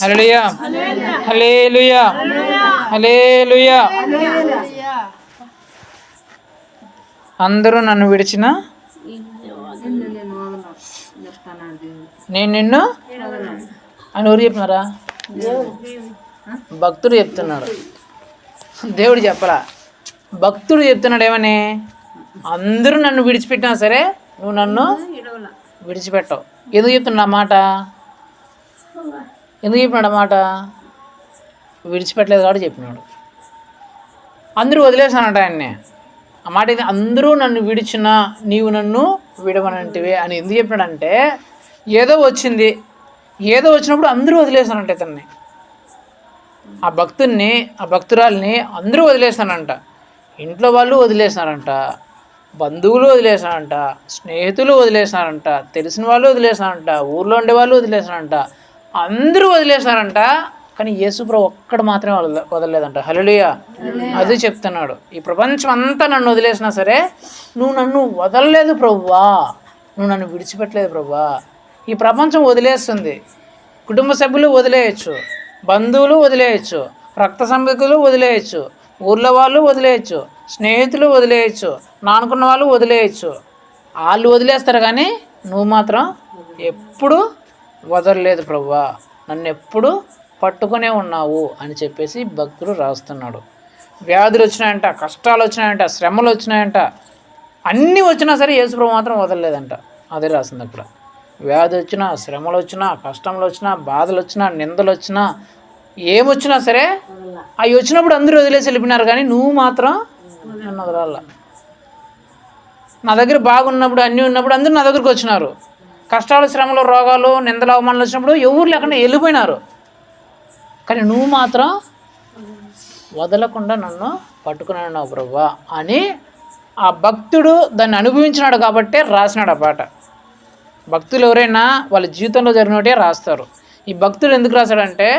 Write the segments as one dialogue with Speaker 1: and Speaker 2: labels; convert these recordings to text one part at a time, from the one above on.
Speaker 1: హల్లెలూయా హల్లెలూయా హల్లెలూయా. అందరూ నన్ను విడిచిన నేను నిన్ను అని ఎవరు చెప్పినారా? భక్తుడు చెప్తున్నాడు, దేవుడు చెప్పరా. భక్తుడు చెప్తున్నాడు ఏమని, అందరూ నన్ను విడిచిపెట్టినా సరే నువ్వు నన్ను విడిచిపెట్టవు. ఎందుకు చెప్తున్నా మాట? ఎందుకు చెప్పినాడు మాట? విడిచిపెట్టలేదు కాబట్టి చెప్పినాడు. అందరూ వదిలేసానంట ఆయన్ని. ఆ మాట ఇది, అందరూ నన్ను విడిచినా నీవు నన్ను విడవనంటివే అని ఎందుకు చెప్పినాడంటే, ఏదో వచ్చింది, ఏదో వచ్చినప్పుడు అందరూ వదిలేసానంట ఇతన్ని. ఆ భక్తుల్ని, ఆ భక్తురాల్ని అందరూ వదిలేసానంట. ఇంట్లో వాళ్ళు వదిలేసారంట, బంధువులు వదిలేసారంట, స్నేహితులు వదిలేసారంట, తెలిసిన వాళ్ళు వదిలేసారంట, ఊర్లో ఉండే వాళ్ళు వదిలేసారంట, అందరూ వదిలేసారంట. కానీ యేసుప్రభు ఒక్కడు మాత్రమే వదలలేదంట. హల్లెలూయా. అది చెప్తున్నాడు, ఈ ప్రపంచం అంతా నన్ను వదిలేసినా సరే నువ్వు నన్ను వదలలేదు ప్రభువా, నువ్వు నన్ను విడిచిపెట్టలేదు ప్రభువా. ఈ ప్రపంచం వదిలేస్తుంది, కుటుంబ సభ్యులు వదిలేయచ్చు, బంధువులు వదిలేయచ్చు, రక్త సంబంధికులు వదిలేయచ్చు, ఊర్లో వాళ్ళు వదిలేయచ్చు, స్నేహితులు వదిలేయచ్చు, నానుకున్న వాళ్ళు వదిలేయచ్చు. వాళ్ళు వదిలేస్తారు కానీ నువ్వు మాత్రం ఎప్పుడు వదలలేదు ప్రభువా, నన్ను ఎప్పుడు పట్టుకునే ఉన్నావు అని చెప్పేసి భక్తుడు రాస్తున్నాడు. వ్యాధులు వచ్చినాయంట, కష్టాలు వచ్చినాయంట, శ్రమలు వచ్చినాయంట, అన్నీ వచ్చినా సరే యేసుప్రభు మాత్రం వదలలేదంట. అదే రాసింది అక్కడ. వ్యాధి వచ్చినా, శ్రమలు వచ్చినా, కష్టములు వచ్చినా, బాధలు వచ్చినా, నిందలు వచ్చినా, ఏమొచ్చినా సరే అవి వచ్చినప్పుడు అందరూ వదిలేసి వెళ్ళిపోయినారు కానీ నువ్వు మాత్రం నన్ను వదలాల. నా దగ్గర బాగున్నప్పుడు, అన్నీ ఉన్నప్పుడు అందరూ నా దగ్గరికి వచ్చినారు. కష్టాలు, శ్రమలు, రోగాలు, నిందలు, అవమానాలు వచ్చినప్పుడు ఎవరు లేకుండా వెళ్ళిపోయినారు. కానీ నువ్వు మాత్రం వదలకుండా నన్ను పట్టుకుని ఉన్నావు ప్రభువా అని ఆ భక్తుడు దాన్ని అనుభవించినాడు కాబట్టే రాసినాడు ఆ పాట. భక్తులు ఎవరైనా వాళ్ళ జీవితంలో జరిగినట్టే రాస్తారు. ఈ భక్తుడు ఎందుకు రాశాడంటే,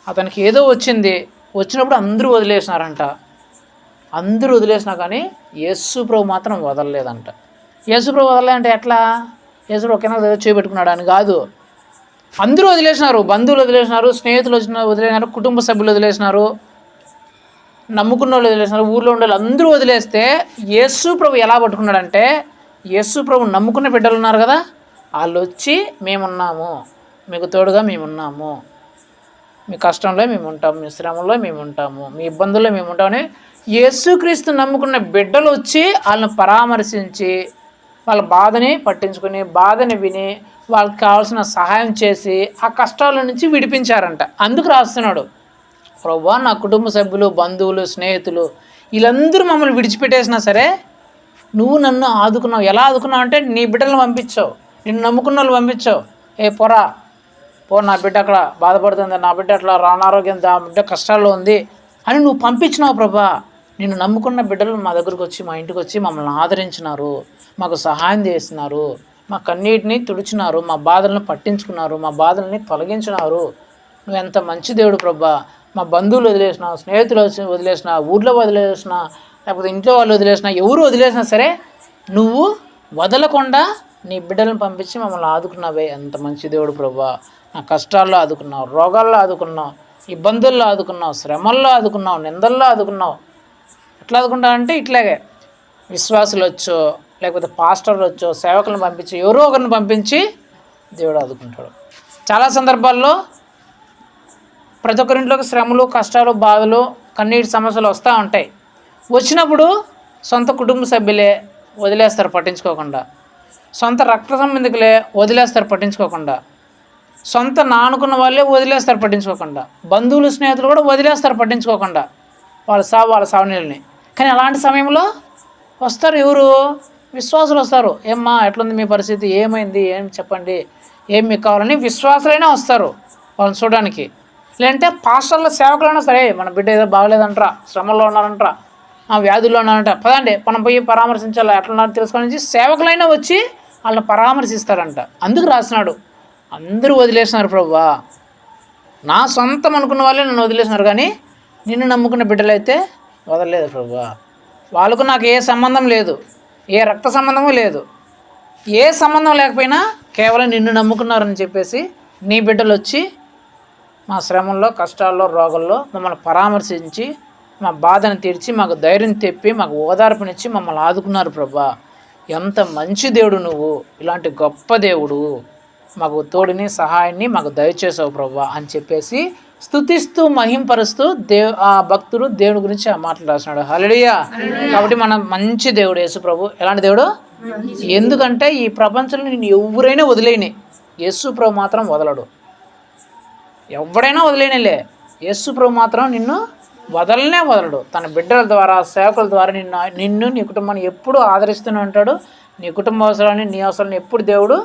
Speaker 1: అతనికి ఏదో వచ్చింది, వచ్చినప్పుడు అందరూ వదిలేసినారంట. అందరూ వదిలేసినా కానీ యేసుప్రభు మాత్రం వదలలేదంట. యేసుప్రభు వదలలేదంటే ఎట్లా? యేసుప్రభు కింద చేపెట్టుకున్నాడు అని కాదు. అందరూ వదిలేసినారు, బంధువులు వదిలేసినారు, స్నేహితులు వదిలేసినారు, కుటుంబ సభ్యులు వదిలేసినారు, నమ్ముకున్న వాళ్ళు వదిలేసినారు, ఊర్లో ఉండే వాళ్ళు అందరూ వదిలేస్తే యేసుప్రభు ఎలా పట్టుకున్నాడంటే, యేసుప్రభు నమ్ముకున్న బిడ్డలు ఉన్నారు కదా, వాళ్ళు వచ్చి మేమున్నాము, మీకు తోడుగా మేమున్నాము, మీ కష్టంలో మేము ఉంటాము, మీ శ్రమంలో మేము ఉంటాము, మీ ఇబ్బందుల్లో మేము ఉంటామని యేసుక్రీస్తు నమ్ముకున్న బిడ్డలు వచ్చి వాళ్ళని పరామర్శించి వాళ్ళ బాధని పట్టించుకుని, బాధని విని, వాళ్ళకి కావాల్సిన సహాయం చేసి ఆ కష్టాల నుంచి విడిపించారంట. అందుకు రాస్తున్నాడు, ప్రభువా నా కుటుంబ సభ్యులు, బంధువులు, స్నేహితులు వీళ్ళందరూ మమ్మల్ని విడిచిపెట్టేసినా సరే నువ్వు నన్ను ఆదుకున్నావు. ఎలా ఆదుకున్నావు అంటే, నీ బిడ్డలను పంపించావు, నిన్ను నమ్ముకున్న వాళ్ళు పంపించావు. ఏ పోరా పో, నా బిడ్డ అక్కడ బాధపడుతుంది, నా బిడ్డ అట్లా అనారోగ్యం, నా బిడ్డ కష్టాల్లో ఉంది అని నువ్వు పంపించినావు ప్రభా. నిన్ను నమ్ముకున్న బిడ్డలు మా దగ్గరకు వచ్చి, మా ఇంటికి వచ్చి మమ్మల్ని ఆదరించినారు, మాకు సహాయం చేస్తున్నారు, మా కన్నీటిని తుడిచినారు, మా బాధలను పట్టించుకున్నారు, మా బాధల్ని తొలగించినారు. నువ్వు ఎంత మంచి దేవుడు ప్రభా. మా బంధువులు వదిలేసినా, స్నేహితులు వదిలేసినా, ఊర్లో వదిలేసినా, లేకపోతే ఇంట్లో వాళ్ళు వదిలేసినా, ఎవరు వదిలేసినా సరే నువ్వు వదలకుండా నీ బిడ్డలను పంపించి మమ్మల్ని ఆదుకున్నావే. ఎంత మంచి దేవుడు ప్రభా. నా కష్టాల్లో ఆదుకున్నావు, రోగాల్లో ఆదుకున్నావు, ఇబ్బందుల్లో ఆదుకున్నావు, శ్రమల్లో ఆదుకున్నావు, నిందల్లో ఆదుకున్నావు. ఎట్లా ఆదుకుంటావు అంటే ఇట్లాగే విశ్వాసులు వచ్చో, లేకపోతే పాస్టర్లు వచ్చో, సేవకులను పంపించి, ఎవరో ఒకరిని పంపించి దేవుడు ఆదుకుంటాడు. చాలా సందర్భాల్లో ప్రతి ఒక్కరింట్లోకి శ్రమలు, కష్టాలు, బాధలు, కన్నీటి సమస్యలు వస్తూ ఉంటాయి. వచ్చినప్పుడు సొంత కుటుంబ సభ్యులే వదిలేస్తారు పట్టించుకోకుండా, సొంత రక్త సంబంధికులే వదిలేస్తారు పట్టించుకోకుండా, సొంత నానుకున్న వాళ్ళే వదిలేస్తారు పట్టించుకోకుండా, బంధువులు, స్నేహితులు కూడా వదిలేస్తారు పట్టించుకోకుండా వాళ్ళ సావనీళ్ళని. కానీ అలాంటి సమయంలో వస్తారు ఎవరు? విశ్వాసులు వస్తారు. ఏమ్మా ఎట్లుంది మీ పరిస్థితి, ఏమైంది, ఏం చెప్పండి, ఏం మీకు కావాలని విశ్వాసులైనా వస్తారు వాళ్ళని చూడడానికి. లేదంటే పాస్టర్ల సేవకులైనా సరే, మన బిడ్డ ఏదో బాగలేదంటారా, శ్రమంలో ఉన్నారంటారా, వ్యాధుల్లో ఉన్నారంట, పదండి మనం పోయి పరామర్శించాలి, ఎట్లున్నారో తెలుసుకొని సేవకులైనా వచ్చి వాళ్ళని పరామర్శిస్తారంట. అందుకు రాసినాడు, అందరూ వదిలేసినారు ప్రభువా, నా సొంతం అనుకున్న వాళ్ళే నన్ను వదిలేసినారు కానీ నిన్ను నమ్ముకున్న బిడ్డలైతే వదలలేదు ప్రభువా. వాళ్ళకు నాకు ఏ సంబంధం లేదు, ఏ రక్త సంబంధము లేదు, ఏ సంబంధం లేకపోయినా కేవలం నిన్ను నమ్ముకున్నారని చెప్పేసి నీ బిడ్డలు వచ్చి మా శ్రమల్లో, కష్టాల్లో, రోగాల్లో మమ్మల్ని పరామర్శించి మా బాధను తీర్చి మాకు ధైర్యం తెప్పి మాకు ఓదార్పునిచ్చి మమ్మల్ని ఆదుకున్నారు ప్రభా. ఎంత మంచి దేవుడు నువ్వు, ఇలాంటి గొప్ప దేవుడు, మాకు తోడుని సహాయాన్ని మాకు దయచేసావు ప్రభా అని చెప్పేసి స్తుతిస్తూ మహింపరుస్తూ ఆ భక్తుడు దేవుడి గురించి ఆ మాటలు రాసినాడు. హల్లెలూయా. కాబట్టి మన మంచి దేవుడు యేసు ప్రభు. ఎలాంటి దేవుడు? ఎందుకంటే ఈ ప్రపంచంలో నిన్ను ఎవరైనా వదిలేయని, యేసు ప్రభు మాత్రం వదలడు. ఎవడైనా వదిలేనిలే, యేసు ప్రభు మాత్రం నిన్ను వదలడు. తన బిడ్డల ద్వారా, సేవకుల ద్వారా నిన్ను నీ కుటుంబాన్ని ఎప్పుడు ఆదరిస్తూనే ఉంటాడు. నీ కుటుంబ అవసరాన్ని, నీ అవసరాన్ని ఎప్పుడు దేవుడు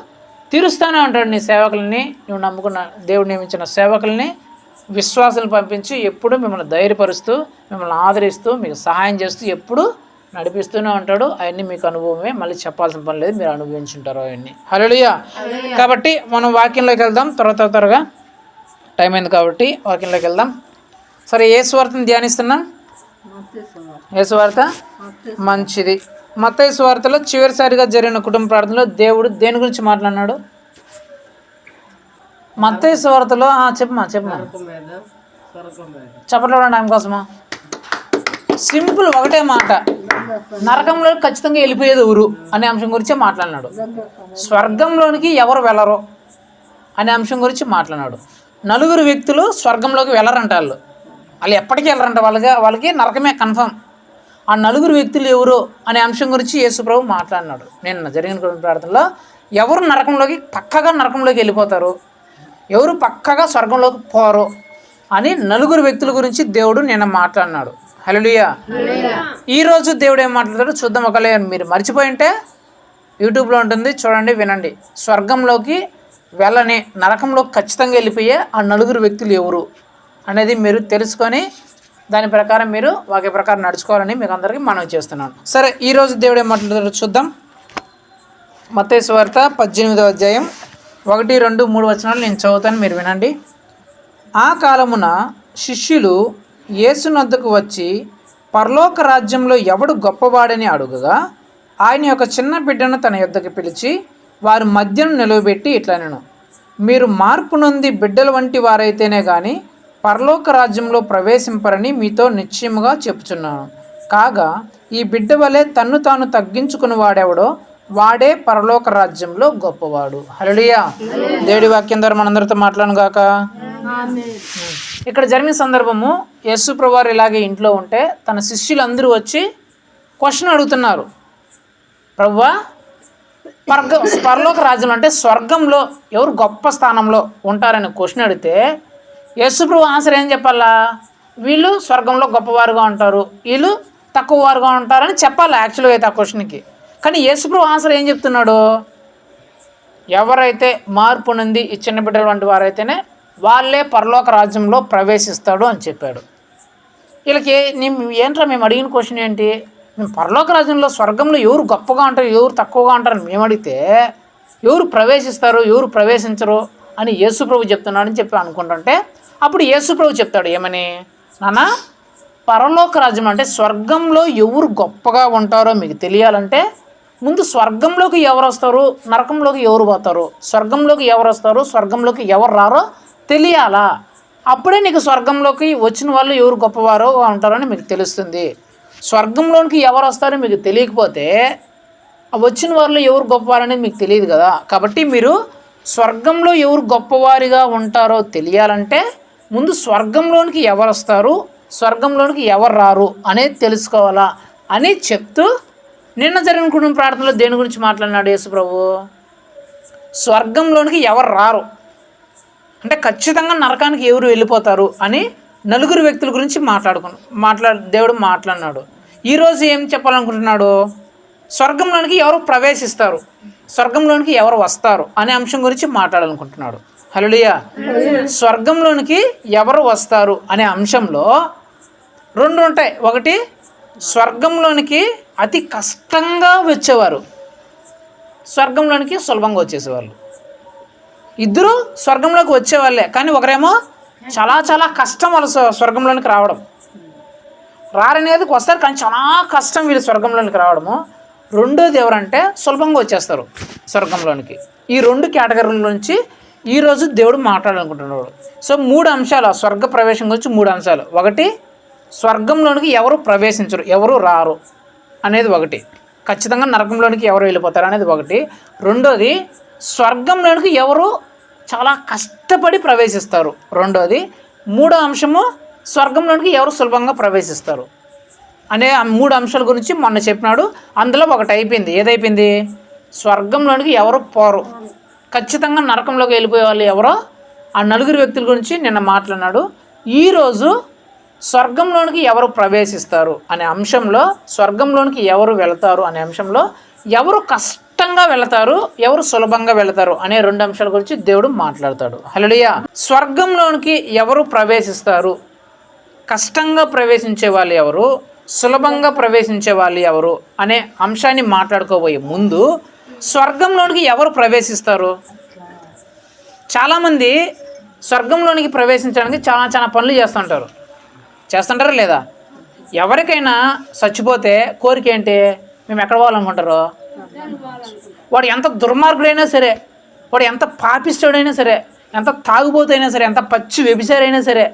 Speaker 1: తీరుస్తూనే ఉంటాడు. నీ సేవకుల్ని, నువ్వు నమ్ముకున్న దేవుడు నియమించిన సేవకుల్ని, విశ్వాసాలు పంపించి ఎప్పుడు మిమ్మల్ని ధైర్యపరుస్తూ, మిమ్మల్ని ఆదరిస్తూ, మీకు సహాయం చేస్తూ ఎప్పుడు నడిపిస్తూనే ఉంటాడు. అవన్నీ మీకు అనుభవమే, మళ్ళీ చెప్పాల్సిన పని లేదు, మీరు అనుభవించుంటారు అవన్నీ. హల్లెలూయా. కాబట్టి మనం వాక్యంలోకి వెళ్దాం. త్వరగా టైం అయింది కాబట్టి వాక్యంలోకి వెళ్దాం. సరే, ఏ సువార్తను ధ్యానిస్తున్నాం? ఏ సువార్త? మంచిది. మత్తయి సువార్తలో చివరిసారిగా జరిగిన కుటుంబ ప్రార్థనలో దేవుడు దేని గురించి మాట్లాడినాడు? మత్తయి సువార్తలో చెప్పమా చెప్పట్లో టైం కోసమా? సింపుల్, ఒకటే మాట. నరకంలో ఖచ్చితంగా వెళ్ళిపోయేది ఊరు అనే అంశం గురించి మాట్లాడినాడు. స్వర్గంలోనికి ఎవరు వెళ్ళరు అనే అంశం గురించి మాట్లాడినాడు. నలుగురు వ్యక్తులు స్వర్గంలోకి వెళ్ళరంట. వాళ్ళు ఎప్పటికీ వెళ్ళరంట. వాళ్ళకి నరకమే కన్ఫర్మ్. ఆ నలుగురు వ్యక్తులు ఎవరు అనే అంశం గురించి యేసు ప్రభు మాట్లాడినాడు. నిన్న జరిగిన ప్రార్థనలో ఎవరు పక్కగా నరకంలోకి వెళ్ళిపోతారు, ఎవరు పక్కగా స్వర్గంలోకి పోరు అని నలుగురు వ్యక్తుల గురించి దేవుడు నిన్న మాట్లాడినాడు. హల్లెలూయా. ఈరోజు దేవుడు ఏం మాట్లాడతాడో చూద్దాం. ఒకవేళ మీరు మర్చిపోయి ఉంటే యూట్యూబ్లో ఉంటుంది, చూడండి, వినండి. స్వర్గంలోకి వెళ్ళని, నరకంలోకి ఖచ్చితంగా వెళ్ళిపోయే ఆ నలుగురు వ్యక్తులు ఎవరు అనేది మీరు తెలుసుకొని దాని ప్రకారం మీరు వాక్య ప్రకారం నడుచుకోవాలని మీకు అందరికీ మనవి చేస్తున్నాను. సరే, ఈరోజు దేవుడు ఏం మాట్లాడతాడో చూద్దాం. మత్తయి సువార్త 18వ అధ్యాయం 1, 2, 3 వచనాలు నేను చదువుతాను, మీరు వినండి. ఆ కాలమున శిష్యులు యేసునొద్దకు వచ్చి పరలోక రాజ్యంలో ఎవడు గొప్పవాడని అడుగగా, ఆయన యొక్క చిన్న బిడ్డను తన యొద్దకు పిలిచి వారి మధ్యను నిలవబెట్టి ఇట్లనెను, మీరు మార్పు నొంది బిడ్డల వంటి వారైతేనే కానీ పరలోక రాజ్యంలో ప్రవేశింపరని మీతో నిశ్చయముగా చెప్పుచున్నాను. కాగా ఈ బిడ్డ వలె తన్ను తాను తగ్గించుకుని వాడెవడో వాడే పరలోక రాజ్యంలో గొప్పవాడు. హల్లెలూయా. దేవుడి వాక్యం ద్వారా మనందరితో మాట్లాడను గాక. ఇక్కడ జరిగిన సందర్భము, యేసు ప్రభువారు ఇలాగే ఇంట్లో ఉంటే తన శిష్యులందరూ వచ్చి క్వశ్చన్ అడుగుతున్నారు. ప్రభువా, పరలోక రాజ్యంలో అంటే స్వర్గంలో ఎవరు గొప్ప స్థానంలో ఉంటారని క్వశ్చన్ అడిగితే యేసు ప్రభు ఆన్సర్ ఏం చెప్పాలా? వీళ్ళు స్వర్గంలో గొప్పవారుగా ఉంటారు, వీళ్ళు తక్కువ వారుగా ఉంటారని చెప్పాలి యాక్చువల్గా అయితే ఆ క్వశ్చన్కి. కానీ యేసు ప్రభు ఆన్సర్ ఏం చెప్తున్నాడు? ఎవరైతే మార్పు నుండి ఈ చిన్న బిడ్డల వంటి వారైతేనే వాళ్ళే పరలోక రాజ్యంలో ప్రవేశిస్తాడు అని చెప్పాడు. వీళ్ళకి ఏంట్రా మేము అడిగిన క్వశ్చన్ ఏంటి? మేము పరలోక రాజ్యంలో స్వర్గంలో ఎవరు గొప్పగా ఉంటారు, ఎవరు తక్కువగా ఉంటారని మేము అడిగితే ఎవరు ప్రవేశిస్తారు, ఎవరు ప్రవేశించరు అని యేసు ప్రభు చెప్తున్నాడని చెప్పి అనుకుంటుంటే అప్పుడు యేసు ప్రభు చెప్తాడు ఏమని? నాన్న, పరలోక రాజ్యం అంటే స్వర్గంలో ఎవరు గొప్పగా ఉంటారో మీకు తెలియాలంటే ముందు స్వర్గంలోకి ఎవరు వస్తారు, నరకంలోకి ఎవరు పోతారు, స్వర్గంలోకి ఎవరు వస్తారు, స్వర్గంలోకి ఎవరు రారో తెలియాలా. అప్పుడే నీకు స్వర్గంలోకి వచ్చిన వాళ్ళు ఎవరు గొప్పవారో ఉంటారో అని మీకు తెలుస్తుంది. స్వర్గంలోనికి ఎవరు వస్తారో మీకు తెలియకపోతే వచ్చిన వాళ్ళు ఎవరు గొప్పవారనేది మీకు తెలియదు కదా. కాబట్టి మీరు స్వర్గంలో ఎవరు గొప్పవారిగా ఉంటారో తెలియాలంటే ముందు స్వర్గంలోనికి ఎవరు వస్తారు, స్వర్గంలోనికి ఎవరు రారు అనేది తెలుసుకోవాలా అని చెప్తూ నిన్న జరిగిన కుటుంబ ప్రార్థనలో దేని గురించి మాట్లాడినాడు యేసు ప్రభు? స్వర్గంలోనికి ఎవరు రారు అంటే ఖచ్చితంగా నరకానికి ఎవరు వెళ్ళిపోతారు అని నలుగురు వ్యక్తుల గురించి దేవుడు మాట్లాడినాడు. ఈరోజు ఏం చెప్పాలనుకుంటున్నాడు? స్వర్గంలోనికి ఎవరు ప్రవేశిస్తారు, స్వర్గంలోనికి ఎవరు వస్తారు అనే అంశం గురించి మాట్లాడాలనుకుంటున్నాడు. హల్లెలూయా. స్వర్గంలోనికి ఎవరు వస్తారు అనే అంశంలో రెండు ఉంటాయి. ఒకటి, స్వర్గంలోనికి అతి కష్టంగా వచ్చేవారు, స్వర్గంలోనికి సులభంగా వచ్చేసేవాళ్ళు. ఇద్దరు స్వర్గంలోకి వచ్చేవాళ్ళే, కానీ ఒకరేమో చాలా చాలా కష్టం వాళ్ళు స్వర్గంలోనికి రావడం. రారనేది వస్తారు కానీ చాలా కష్టం వీళ్ళు స్వర్గంలోనికి రావడము. రెండోది ఎవరంటే సులభంగా వచ్చేస్తారు స్వర్గంలోనికి. ఈ రెండు కేటగిరీల నుంచి ఈరోజు దేవుడు మాట్లాడాలనుకుంటున్నాడు. సో 3 అంశాలు, ఆ స్వర్గ ప్రవేశం గురించి 3 అంశాలు. ఒకటి, స్వర్గంలోనికి ఎవరు ప్రవేశించరు, ఎవరు రారు అనేది ఒకటి. ఖచ్చితంగా నరకంలోనికి ఎవరు వెళ్ళిపోతారు అనేది ఒకటి. రెండోది, స్వర్గంలోనికి ఎవరు చాలా కష్టపడి ప్రవేశిస్తారు రెండోది. మూడో అంశము, స్వర్గంలోనికి ఎవరు సులభంగా ప్రవేశిస్తారు అనే 3 అంశాల గురించి మొన్న చెప్పినాడు. అందులో ఒకటి అయిపోయింది. ఏదైపోయింది? స్వర్గంలోనికి ఎవరు పోరు, ఖచ్చితంగా నరకంలోకి వెళ్ళిపోయే వాళ్ళు ఎవరో ఆ 4 వ్యక్తుల గురించి నిన్న మాట్లాడినాడు. ఈరోజు స్వర్గంలోనికి ఎవరు ప్రవేశిస్తారు అనే అంశంలో, స్వర్గంలోనికి ఎవరు వెళతారు అనే అంశంలో, ఎవరు కష్టంగా వెళతారు, ఎవరు సులభంగా వెళతారు అనే 2 అంశాల గురించి దేవుడు మాట్లాడతాడు. హల్లెలూయా. స్వర్గంలోనికి ఎవరు ప్రవేశిస్తారు, కష్టంగా ప్రవేశించే వాళ్ళు ఎవరు, సులభంగా ప్రవేశించే వాళ్ళు ఎవరు అనే అంశాన్ని మాట్లాడుకోబోయే ముందు, స్వర్గంలోనికి ఎవరు ప్రవేశిస్తారు? చాలామంది స్వర్గంలోనికి ప్రవేశించడానికి చాలా పనులు చేస్తుంటారా లేదా? ఎవరికైనా చచ్చిపోతే కోరిక ఏంటి? మేము ఎక్కడ పోవాలనుకుంటారు? వాడు ఎంత దుర్మార్గుడైనా సరే, వాడు ఎంత పాపిష్టుడైనా సరే, ఎంత తాగుబోతైనా సరే, ఎంత పచ్చి వ్యభిచారైనా సరే,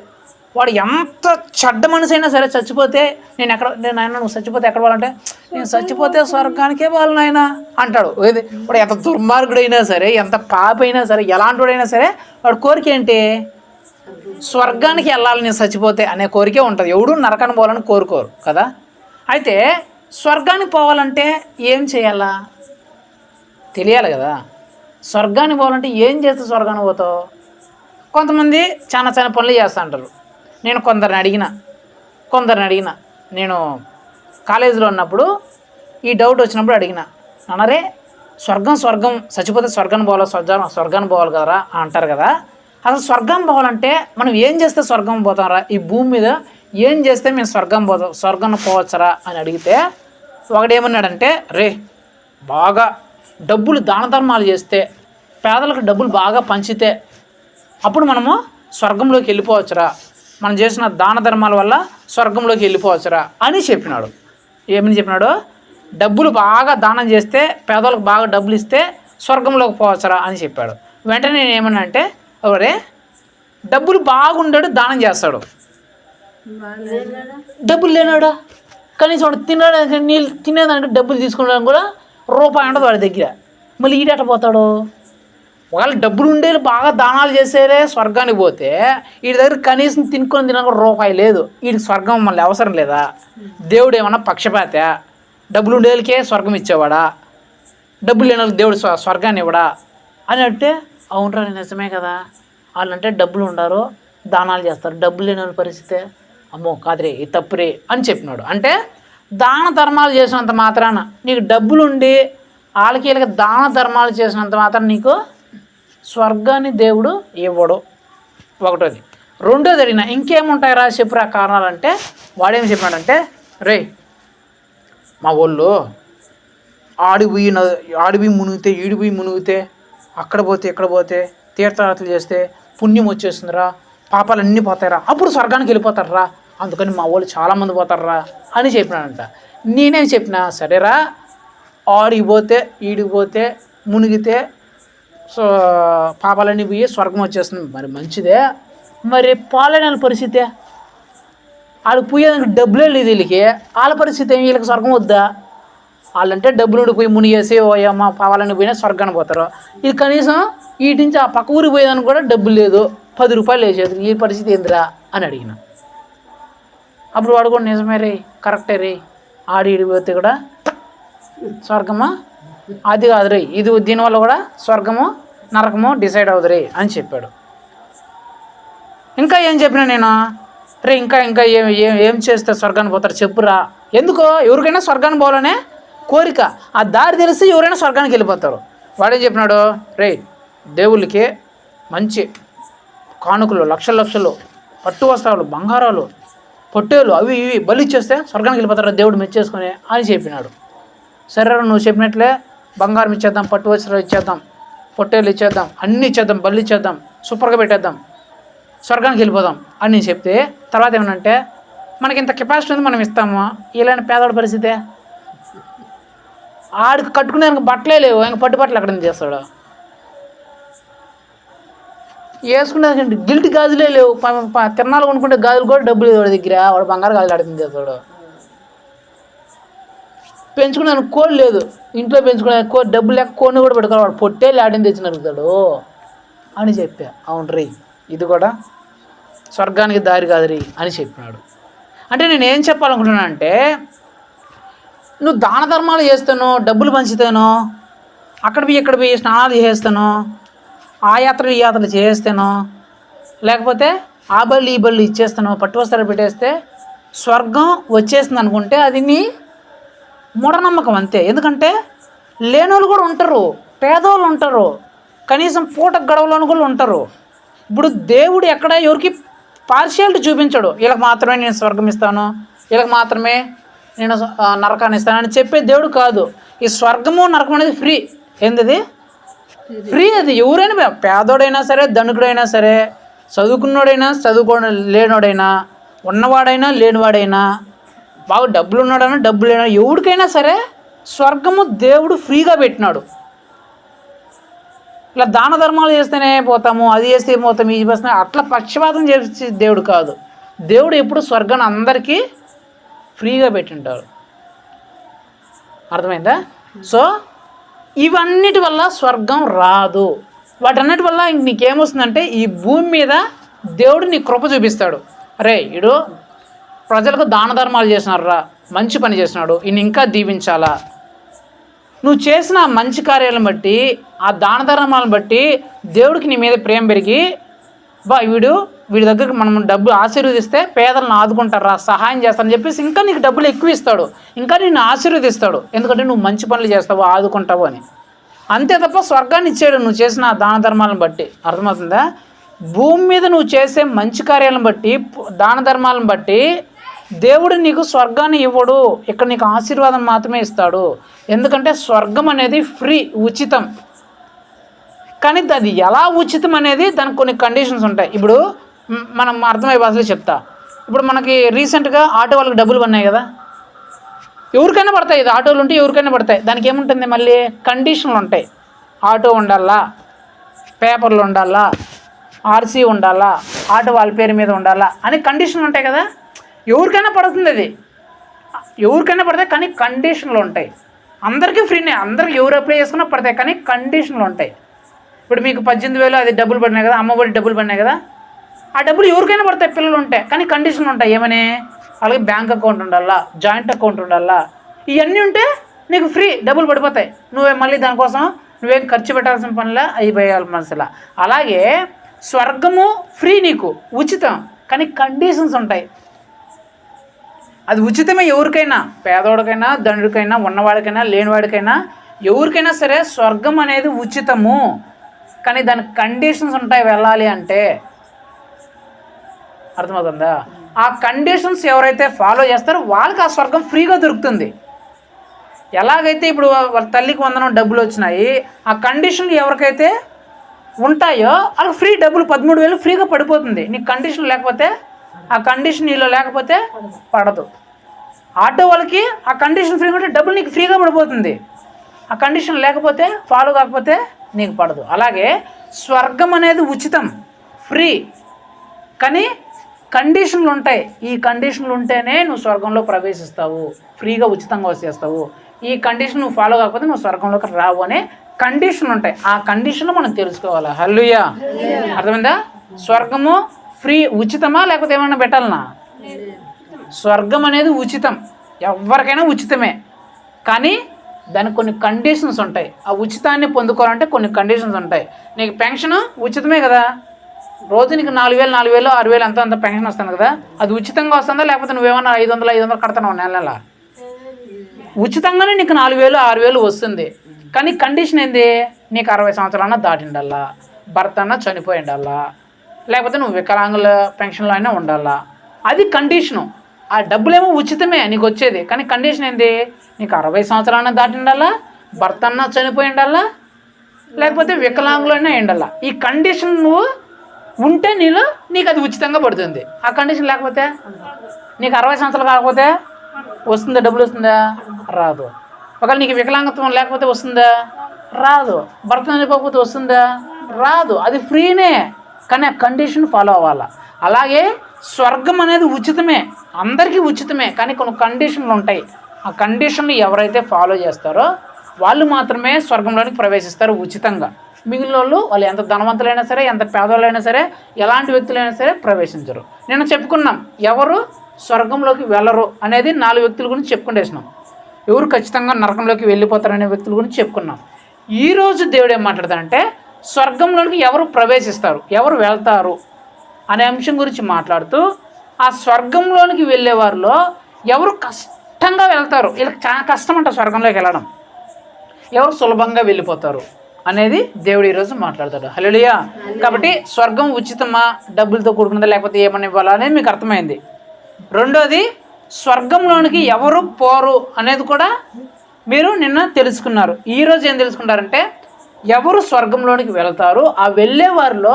Speaker 1: వాడు ఎంత చెడ్డ మనిషి అయినా సరే చచ్చిపోతే నాయన నువ్వు చచ్చిపోతే ఎక్కడ పోవాలంటే, నేను చచ్చిపోతే స్వర్గానికే పోవాలి నాయన అంటాడు. వాడు ఎంత దుర్మార్గుడైనా సరే, ఎంత పాపి అయినా సరే, ఎలాంటి వాడైనా సరే, వాడు కోరిక ఏంటి? స్వర్గానికి వెళ్ళాలి నేను చచ్చిపోతే అనే కోరికే ఉంటుంది. ఎవడు నరకాన్ని పోవాలని కోరుకోరు కదా. అయితే స్వర్గానికి పోవాలంటే ఏం చేయాలా తెలియాలి కదా. స్వర్గానికి పోవాలంటే ఏం చేస్తే స్వర్గానికి పోతావు? కొంతమంది చాలా పనులు చేస్తూ ఉంటారు. నేను కొందరిని అడిగిన నేను కాలేజీలో ఉన్నప్పుడు ఈ డౌట్ వచ్చినప్పుడు అడిగిన, అన్నారే స్వర్గం చచ్చిపోతే స్వర్గానికి పోవాలి కదరా అంటారు కదా. అసలు స్వర్గం పోవాలంటే మనం ఏం చేస్తే స్వర్గం పోతాంరా, ఈ భూమి మీద ఏం చేస్తే మేము స్వర్గం పోవచ్చరా అని అడిగితే ఒకడేమన్నాడంటే, బాగా డబ్బులు దాన ధర్మాలు చేస్తే, పేదలకు డబ్బులు బాగా పంచితే అప్పుడు మనము స్వర్గంలోకి వెళ్ళిపోవచ్చురా, మనం చేసిన దాన ధర్మాల వల్ల స్వర్గంలోకి వెళ్ళిపోవచ్చురా అని చెప్పినాడు. ఏమని చెప్పినాడు? డబ్బులు బాగా దానం చేస్తే, పేదలకు బాగా డబ్బులు ఇస్తే స్వర్గంలోకి పోవచ్చురా అని చెప్పాడు. వెంటనే నేను ఏమన్నా అంటే, డబ్బులు బాగుండాడు దానం చేస్తాడు, డబ్బులు లేనాడా కనీసం వాడు తినేదానికి డబ్బులు తీసుకునేదానికి కూడా రూపాయి ఉండదు వాడి దగ్గర, మళ్ళీ ఈడట పోతాడు? ఒకవేళ డబ్బులు ఉండేది బాగా దానాలు చేసేదే స్వర్గానికి పోతే, వీడి దగ్గర కనీసం తినడానికి రూపాయి లేదు, వీడికి స్వర్గం మళ్ళీ అవసరం లేదా? దేవుడు ఏమన్నా పక్షపాత? డబ్బులు ఉండేళ్ళకే స్వర్గం ఇచ్చేవాడా? డబ్బులు లేని వాళ్ళకి దేవుడు స్వర్గాన్ని ఇవ్వడా అని అంటే, అవునరా నిజమే కదా, వాళ్ళంటే డబ్బులు ఉండారు దానాలు చేస్తారు, డబ్బులు లేని వాళ్ళ పరిస్థితే అమ్మో కాదురే ఇది తప్పురే అని చెప్పినాడు. అంటే దాన ధర్మాలు చేసినంత మాత్రాన, నీకు డబ్బులుండి వాళ్ళకి దాన ధర్మాలు చేసినంత మాత్రం నీకు స్వర్గాన్ని దేవుడు ఇవ్వడు. ఒకటోది. రెండోది అడిగిన, ఇంకేముంటాయి రా చెప్పురా కారణాలంటే, వాడేం చెప్పినాడంటే, మా వాళ్ళు ఆడిపోయి మునిగితే ఈడిపోయి మునిగితే, అక్కడ పోతే ఇక్కడ పోతే తీర్థయాత్రలు చేస్తే పుణ్యం వచ్చేస్తుందిరా, పాపాలన్నీ పోతాయిరా, అప్పుడు స్వర్గానికి వెళ్ళిపోతారా, అందుకని మా వాళ్ళు చాలామంది పోతారా అని చెప్పినాడంట. నేనేం చెప్పినా, సరేరా ఆడిపోతే ఈడిపోతే మునిగితే సో పాపాలన్నీ పోయి స్వర్గం వచ్చేస్తుంది, మరి మంచిదే. మరి పాలైన పరిస్థితే, ఆడికి పోయేదానికి డబ్బులే లేదు వీళ్ళకి, వాళ్ళ పరిస్థితి ఏమి? వీళ్ళకి స్వర్గం వద్దా? వాళ్ళంటే డబ్బులు ఉండిపోయి మునిగేసి ఓయమ్మ పావాలని పోయినా స్వర్గానికి పోతారు. ఇది కనీసం వీటి నుంచి ఆ పక్క ఊరికి పోయేదానికి కూడా డబ్బులు లేదు, 10 రూపాయలు వేసేది, ఈ పరిస్థితి ఏందిరా అని అడిగిన. అప్పుడు వాడు కూడా నిజమే రే, కరెక్టే రే, ఆడిపోతే కూడా స్వర్గమా అది కాదు రే, ఇది దీనివల్ల కూడా స్వర్గము నరకము డిసైడ్ అవుతుంది రే అని చెప్పాడు. ఇంకా ఏం చెప్పినా నేను, ఇంకా ఏం చేస్తే స్వర్గానికి పోతారు చెప్పురా. ఎందుకో ఎవరికైనా స్వర్గానికి పోవాలనే కోరిక, ఆ దారి తెలిసి ఎవరైనా స్వర్గానికి వెళ్ళిపోతారు. వాడేం చెప్పినాడు, దేవుళ్ళకి మంచి కానుకలు లక్షలు పట్టు వస్త్రాలు బంగారాలు పొట్టేలు అవి ఇవి బలి ఇచ్చేస్తే స్వర్గానికి వెళ్ళిపోతారు దేవుడు మెచ్చేసుకొని అని చెప్పినాడు. సరే నువ్వు చెప్పినట్లే బంగారం ఇచ్చేద్దాం, పట్టు వస్త్రాలు ఇచ్చేద్దాం, పొట్టేలు ఇచ్చేద్దాం, అన్నీ ఇచ్చేద్దాం, బలి ఇచ్చేద్దాం, సూపర్గా పెట్టేద్దాం, స్వర్గానికి వెళ్ళిపోదాం అని నేను చెప్తే, తర్వాత ఏమనంటే మనకి ఇంత కెపాసిటీ ఉంది మనం ఇస్తాము, ఇలాంటి పేదవాడి పరిస్థితే ఆడికి కట్టుకునే బట్టలే లేవు, ఇంకా పట్టు బట్టలు ఎక్కడ చేస్తాడు? వేసుకునే గిల్ట్ గాజులే లేవు. తిరణాలు కొనుక్కుంటే గాజులు కూడా డబ్బులు లేదు వాడి దగ్గర. వాడు బంగారు గాజులు ఆడుతుంది వాడు. పెంచుకున్నాను కోడి లేదు ఇంట్లో, పెంచుకునే కోడి డబ్బులు లేక కోడిని కూడా పెట్టుకోవాలి. వాడు పొట్టేళ్ళు ఆడిని తెచ్చి నరుగుతాడు అని చెప్పా. అవును రీ, ఇది కూడా స్వర్గానికి దారి కాదు రీ అని చెప్పినాడు. అంటే నేను ఏం చెప్పాలనుకుంటున్నాను అంటే, నువ్వు దాన ధర్మాలు చేస్తాను, డబ్బులు పంచుతాను, అక్కడ పోయి ఇక్కడ పోయి స్నానాలు చేస్తాను, ఆ యాత్రలు ఈ యాత్రలు చేస్తాను, లేకపోతే ఆ బళ్ళు ఈ బళ్ళు ఇచ్చేస్తాను, పట్టు వస్త్రాలు పెట్టేస్తే స్వర్గం వచ్చేస్తుంది అనుకుంటే అది నీ మూఢనమ్మకం అంతే. ఎందుకంటే లేనోళ్ళు కూడా ఉంటారు, పేదోళ్ళు ఉంటారు, కనీసం పూట గడవలోని కూడా ఉంటారు. ఇప్పుడు దేవుడు ఎక్కడ ఎవరికి పార్షియాలిటీ చూపించాడు. వీళ్ళకి మాత్రమే నేను స్వర్గం ఇస్తాను, వీళ్ళకి మాత్రమే నేను నరకాన్ని ఇస్తానని చెప్పే దేవుడు కాదు. ఈ స్వర్గము నరకం అనేది ఫ్రీ. ఏంది ఫ్రీ. అది ఎవరైనా, పేదోడైనా సరే, ధనికుడైనా సరే, చదువుకున్నోడైనా లేనోడైనా, ఉన్నవాడైనా లేనివాడైనా, బాగా డబ్బులు ఉన్నాడైనా డబ్బులు లేనా, ఎవరికైనా సరే స్వర్గము దేవుడు ఫ్రీగా పెట్టినాడు. ఇలా దాన ధర్మాలు చేస్తేనే పోతాము, అది చేస్తే పోతాము, ఇది చేస్తే అట్లా పక్షపాతం చేసి దేవుడు కాదు. దేవుడు ఎప్పుడు స్వర్గాన్ని అందరికీ ఫ్రీగా పెట్టింటారు. అర్థమైందా? సో ఇవన్నిటి వల్ల స్వర్గం రాదు. వాటన్నిటి వల్ల నీకేమొస్తుందంటే, ఈ భూమి మీద దేవుడు నీ కృప చూపిస్తాడు. అరే ఇడు ప్రజలకు దాన ధర్మాలు చేసినారా, మంచి పని చేసినాడు, ఈయన ఇంకా దీవించాలా. నువ్వు చేసిన మంచి కార్యాలను బట్టి, ఆ దాన ధర్మాలను బట్టి దేవుడికి నీ మీద ప్రేమ పెరిగి, వీడి దగ్గరికి మనం డబ్బు ఆశీర్వదిస్తే పేదలను ఆదుకుంటారా, సహాయం చేస్తారని చెప్పేసి ఇంకా నీకు డబ్బులు ఎక్కువ ఇస్తాడు, ఇంకా నిన్ను ఆశీర్వదిస్తాడు. ఎందుకంటే నువ్వు మంచి పనులు చేస్తావు, ఆదుకుంటావు అని. అంతే తప్ప స్వర్గాన్ని ఇచ్చాడు నువ్వు చేసిన దాన ధర్మాలను బట్టి. అర్థమవుతుందా? భూమి మీద నువ్వు చేసే మంచి కార్యాలను బట్టి, దాన ధర్మాలను బట్టి దేవుడు నీకు స్వర్గాన్ని ఇవ్వడు. ఇక్కడ నీకు ఆశీర్వాదం మాత్రమే ఇస్తాడు. ఎందుకంటే స్వర్గం అనేది ఫ్రీ, ఉచితం. కానీ అది ఎలా ఉచితం అనేది దానికి కొన్ని కండిషన్స్ ఉంటాయి. ఇప్పుడు మనం అర్థమయ్యే భాషలో చెప్తా. ఇప్పుడు మనకి రీసెంట్గా ఆటో వాళ్ళకి డబ్బులు పడినాయి కదా, ఎవరికైనా పడతాయి. ఇది ఆటోలు ఉంటే ఎవరికైనా పడతాయి. దానికి ఏముంటుంది, మళ్ళీ కండిషన్లు ఉంటాయి. ఆటో ఉండాలా, పేపర్లు ఉండాలా, ఆర్సీ ఉండాలా, ఆటో వాళ్ళ పేరు మీద ఉండాలా అని కండిషన్లు ఉంటాయి కదా. ఎవరికైనా పడుతుంది, అది ఎవరికైనా పడతాయి, కానీ కండిషన్లు ఉంటాయి. అందరికీ ఫ్రీనే, అందరికి ఎవరు అప్లై చేసుకున్నా పడతాయి, కానీ కండిషన్లు ఉంటాయి. ఇప్పుడు మీకు 18,000 అది డబ్బులు పడినాయి కదా, అమ్మఒడి డబ్బులు పడినాయి కదా, ఆ డబ్బులు ఎవరికైనా పడతాయి, పిల్లలు ఉంటాయి, కానీ కండిషన్లు ఉంటాయి. ఏమని? అలాగే బ్యాంక్ అకౌంట్ ఉండాలా, జాయింట్ అకౌంట్ ఉండాలా, ఇవన్నీ ఉంటే నీకు ఫ్రీ డబ్బులు పడిపోతాయి. నువ్వే మళ్ళీ దానికోసం నువ్వేం ఖర్చు పెట్టాల్సిన పనిలా అయిపోయాలి మనసులా. అలాగే స్వర్గము ఫ్రీ, నీకు ఉచితం, కానీ కండిషన్స్ ఉంటాయి. అది ఉచితమే ఎవరికైనా, పేదవాడికైనా, దండుకైనా, ఉన్నవాడికైనా, లేనివాడికైనా, ఎవరికైనా సరే స్వర్గం అనేది ఉచితము. కానీ దానికి కండిషన్స్ ఉంటాయి వెళ్ళాలి అంటే. అర్థమవుతుందా? ఆ కండిషన్స్ ఎవరైతే ఫాలో చేస్తారో వాళ్ళకి ఆ స్వర్గం ఫ్రీగా దొరుకుతుంది. ఎలాగైతే ఇప్పుడు వాళ్ళ తల్లికి వందనం డబ్బులు వచ్చినాయి, ఆ కండిషన్లు ఎవరికైతే ఉంటాయో వాళ్ళకి ఫ్రీ డబ్బులు 13,000 ఫ్రీగా పడిపోతుంది. నీకు కండిషన్ లేకపోతే, ఆ కండిషన్ నీలో లేకపోతే పడదు. ఆటో వాళ్ళకి ఆ కండిషన్ ఫ్రీగా ఉంటే డబ్బులు నీకు ఫ్రీగా పడిపోతుంది. ఆ కండిషన్ లేకపోతే, ఫాలో కాకపోతే నీకు పడదు. అలాగే స్వర్గం అనేది ఉచితం, ఫ్రీ, కానీ కండిషన్లు ఉంటాయి. ఈ కండిషన్లు ఉంటేనే నువ్వు స్వర్గంలో ప్రవేశిస్తావు, ఫ్రీగా ఉచితంగా వచ్చేస్తావు. ఈ కండిషన్ నువ్వు ఫాలో కాకపోతే నువ్వు స్వర్గంలోకి రావు అనే కండిషన్లు ఉంటాయి. ఆ కండిషన్లు మనం తెలుసుకోవాలి. హల్లెలూయా. అర్థమైందా? స్వర్గము ఫ్రీ, ఉచితమా లేకపోతే ఏమన్నా పెట్టాలనా? స్వర్గం అనేది ఉచితం, ఎవరికైనా ఉచితమే, కానీ దానికి కొన్ని కండిషన్స్ ఉంటాయి. ఆ ఉచితాన్ని పొందుకోవాలంటే కొన్ని కండిషన్స్ ఉంటాయి. నీకు పెన్షన్ ఉచితమే కదా, రోజు నీకు 4,000, 4,000, 6,000 అంత పెన్షన్ వస్తుంది కదా, అది ఉచితంగా వస్తుందా లేకపోతే నువ్వేమన్నా 500 కడతావు నెల? ఉచితంగానే నీకు 4,000, 6,000 వస్తుంది. కానీ కండిషన్ ఏంది? నీకు 60 సంవత్సరాలన్నా దాటిండాలా, భర్త అన్నా చనిపోయి ఉండాలా, లేకపోతే నువ్వు వికలాంగుల పెన్షన్లో అయినా ఉండాలా. అది కండిషను. ఆ డబ్బులేమో ఉచితమే నీకు వచ్చేది, కానీ కండిషన్ ఏంది? నీకు 60 సంవత్సరాలన్నా దాటిండాలా, భర్త అన్నా చనిపోయి ఉండాలా, లేకపోతే వికలాంగులు అయినా ఉండాలా. ఈ కండిషన్ నువ్వు ఉంటే నీకు అది ఉచితంగా పడుతుంది. ఆ కండిషన్ లేకపోతే, నీకు 60 సంవత్సరాలు కాకపోతే వస్తుందా? డబ్బులు వస్తుందా? రాదు. ఒకవేళ నీకు వికలాంగత్వం లేకపోతే వస్తుందా? రాదు. భర్త చనిపోకపోతే వస్తుందా? రాదు. అది ఫ్రీనే, కానీ ఆ కండిషన్ ఫాలో అవ్వాలి. అలాగే స్వర్గం అనేది ఉచితమే, అందరికీ ఉచితమే, కానీ కొన్ని కండిషన్లు ఉంటాయి. ఆ కండిషన్లు ఎవరైతే ఫాలో చేస్తారో వాళ్ళు మాత్రమే స్వర్గంలోనికి ప్రవేశిస్తారు ఉచితంగా. మిగిలిన వాళ్ళు ఎంత ధనవంతులైనా సరే, ఎంత పేదవాళ్ళైనా సరే, ఎలాంటి వ్యక్తులైనా సరే ప్రవేశించరు. నేను చెప్పుకున్నాం ఎవరు స్వర్గంలోకి వెళ్ళరు అనేది 4 వ్యక్తుల గురించి చెప్పుకుంటేసినాం. ఎవరు ఖచ్చితంగా నరకంలోకి వెళ్ళిపోతారనే వ్యక్తుల గురించి చెప్పుకున్నాం. ఈరోజు దేవుడు ఏం మాట్లాడతాడంటే స్వర్గంలోనికి ఎవరు ప్రవేశిస్తారు, ఎవరు వెళ్తారు అనే అంశం గురించి మాట్లాడుతూ, ఆ స్వర్గంలోనికి వెళ్ళే వారిలో ఎవరు కష్టంగా వెళ్తారు, వీళ్ళకి చాలా కష్టం అంట స్వర్గంలోకి వెళ్ళడం, ఎవరు సులభంగా వెళ్ళిపోతారు అనేది దేవుడు ఈరోజు మాట్లాడతాడు. హల్లెలూయా. కాబట్టి స్వర్గం ఉచితమా, డబ్బులతో కూడుకున్నదా, లేకపోతే ఏమని ఇవ్వాలా అనేది మీకు అర్థమైంది. రెండోది, స్వర్గంలోనికి ఎవరు పోరు అనేది కూడా మీరు నిన్న తెలుసుకున్నారు. ఈరోజు ఏం తెలుసుకుంటారంటే ఎవరు స్వర్గంలోనికి వెళ్తారు, ఆ వెళ్ళే వారిలో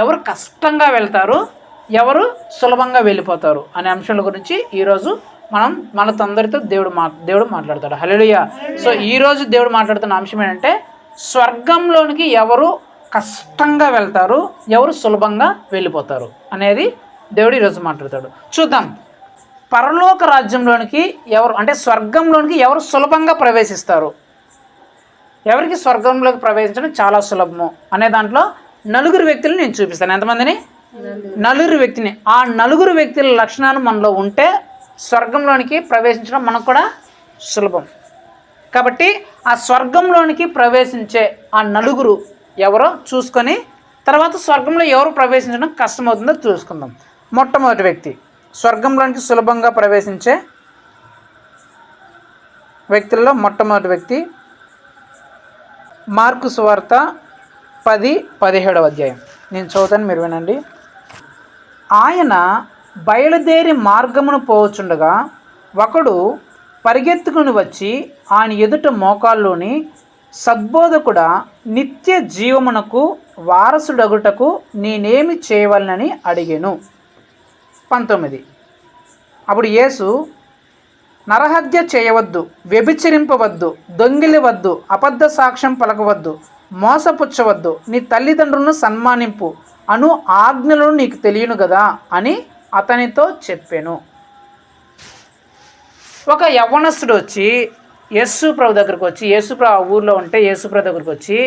Speaker 1: ఎవరు కష్టంగా వెళ్తారు, ఎవరు సులభంగా వెళ్ళిపోతారు అనే అంశాల గురించి ఈరోజు మనతో అందరితో దేవుడు మాట్లాడతాడు. హల్లెలూయా. సో ఈరోజు దేవుడు మాట్లాడుతున్న అంశం ఏంటంటే స్వర్గంలోనికి ఎవరు కష్టంగా వెళ్తారు, ఎవరు సులభంగా వెళ్ళిపోతారు అనేది దేవుడు ఈరోజు మాట్లాడతాడు. చూద్దాం. పరలోక రాజ్యంలోనికి ఎవరు, అంటే స్వర్గంలోనికి ఎవరు సులభంగా ప్రవేశిస్తారు, ఎవరికి స్వర్గంలోకి ప్రవేశించడం చాలా సులభము అనే దాంట్లో 4 వ్యక్తులు నేను చూపిస్తాను. ఎంతమందిని? 4 వ్యక్తిని. ఆ 4 వ్యక్తుల లక్షణాలు మనలో ఉంటే స్వర్గంలోనికి ప్రవేశించడం మనకు కూడా సులభం. కాబట్టి ఆ స్వర్గంలోనికి ప్రవేశించే ఆ 4 ఎవరో చూసుకొని తర్వాత స్వర్గంలో ఎవరు ప్రవేశించడం కష్టమవుతుందో చూసుకుందాం. మొట్టమొదటి వ్యక్తి, స్వర్గంలోనికి సులభంగా ప్రవేశించే వ్యక్తుల్లో మొట్టమొదటి వ్యక్తి మార్కు సువార్త 10:17 అధ్యాయం. నేను చదువుతాను, మీరు వినండి. ఆయన బయలుదేరి మార్గమును పోవచుండగా ఒకడు పరిగెత్తుకుని వచ్చి ఆయన ఎదుట మోకాల్లోని, సద్బోధకుడా, నిత్య జీవమునకు వారసుడగుటకు నేనేమి చేయవలనని అడిగాను. 19. అప్పుడు యేసు, నరహత్య చేయవద్దు, వ్యభిచరింపవద్దు, దొంగిలవద్దు, అబద్ధ సాక్ష్యం పలకవద్దు, మోసపుచ్చవద్దు, నీ తల్లిదండ్రులను సన్మానింపు అను ఆజ్ఞలను నీకు తెలియను కదా అని అతనితో చెప్పాను. ఒక యవ్వనస్తుడు వచ్చి యేసుప్రభు దగ్గరకు వచ్చి, యేసుప్రభు ఆ ఊర్లో ఉంటే యేసుప్రభు దగ్గరకు వచ్చి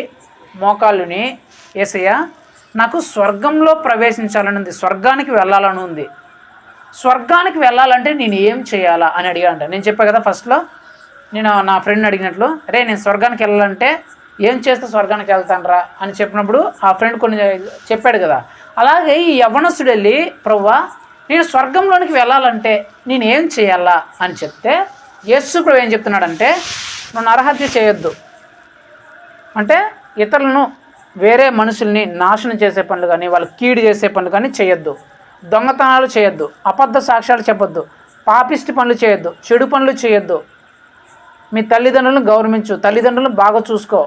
Speaker 1: మోకాళ్ళుని, యేసయ్య నాకు స్వర్గంలో ప్రవేశించాలని ఉంది, స్వర్గానికి వెళ్ళాలని ఉంది, స్వర్గానికి వెళ్ళాలంటే నేను ఏం చేయాలా అని అడిగాడంట. నేను చెప్పా కదా ఫస్ట్లో, నేను నా ఫ్రెండ్ అడిగినట్లు, రే నేను స్వర్గానికి వెళ్ళాలంటే ఏం చేస్తే స్వర్గానికి వెళ్తానరా అని చెప్పినప్పుడు ఆ ఫ్రెండ్ కొన్ని చెప్పాడు కదా. అలాగే ఈ యవ్వనస్తుడు వెళ్ళి, ప్రభువా నేను స్వర్గంలోనికి వెళ్ళాలంటే నేను ఏం చేయాలా అని చెప్తే యేసు ప్రభు ఏం చెప్తున్నాడంటే, నువ్వు నరహత్య చేయొద్దు, అంటే ఇతరులను, వేరే మనుషుల్ని నాశనం చేసే పనులు కానీ వాళ్ళకి కీడు చేసే పనులు కానీ చేయొద్దు, దొంగతనాలు చేయొద్దు, అబద్ధ సాక్ష్యాలు చెప్పొద్దు, పాపిష్టి పనులు చేయొద్దు, చెడు పనులు చేయొద్దు, మీ తల్లిదండ్రులను గౌరవించు, తల్లిదండ్రులను బాగా చూసుకో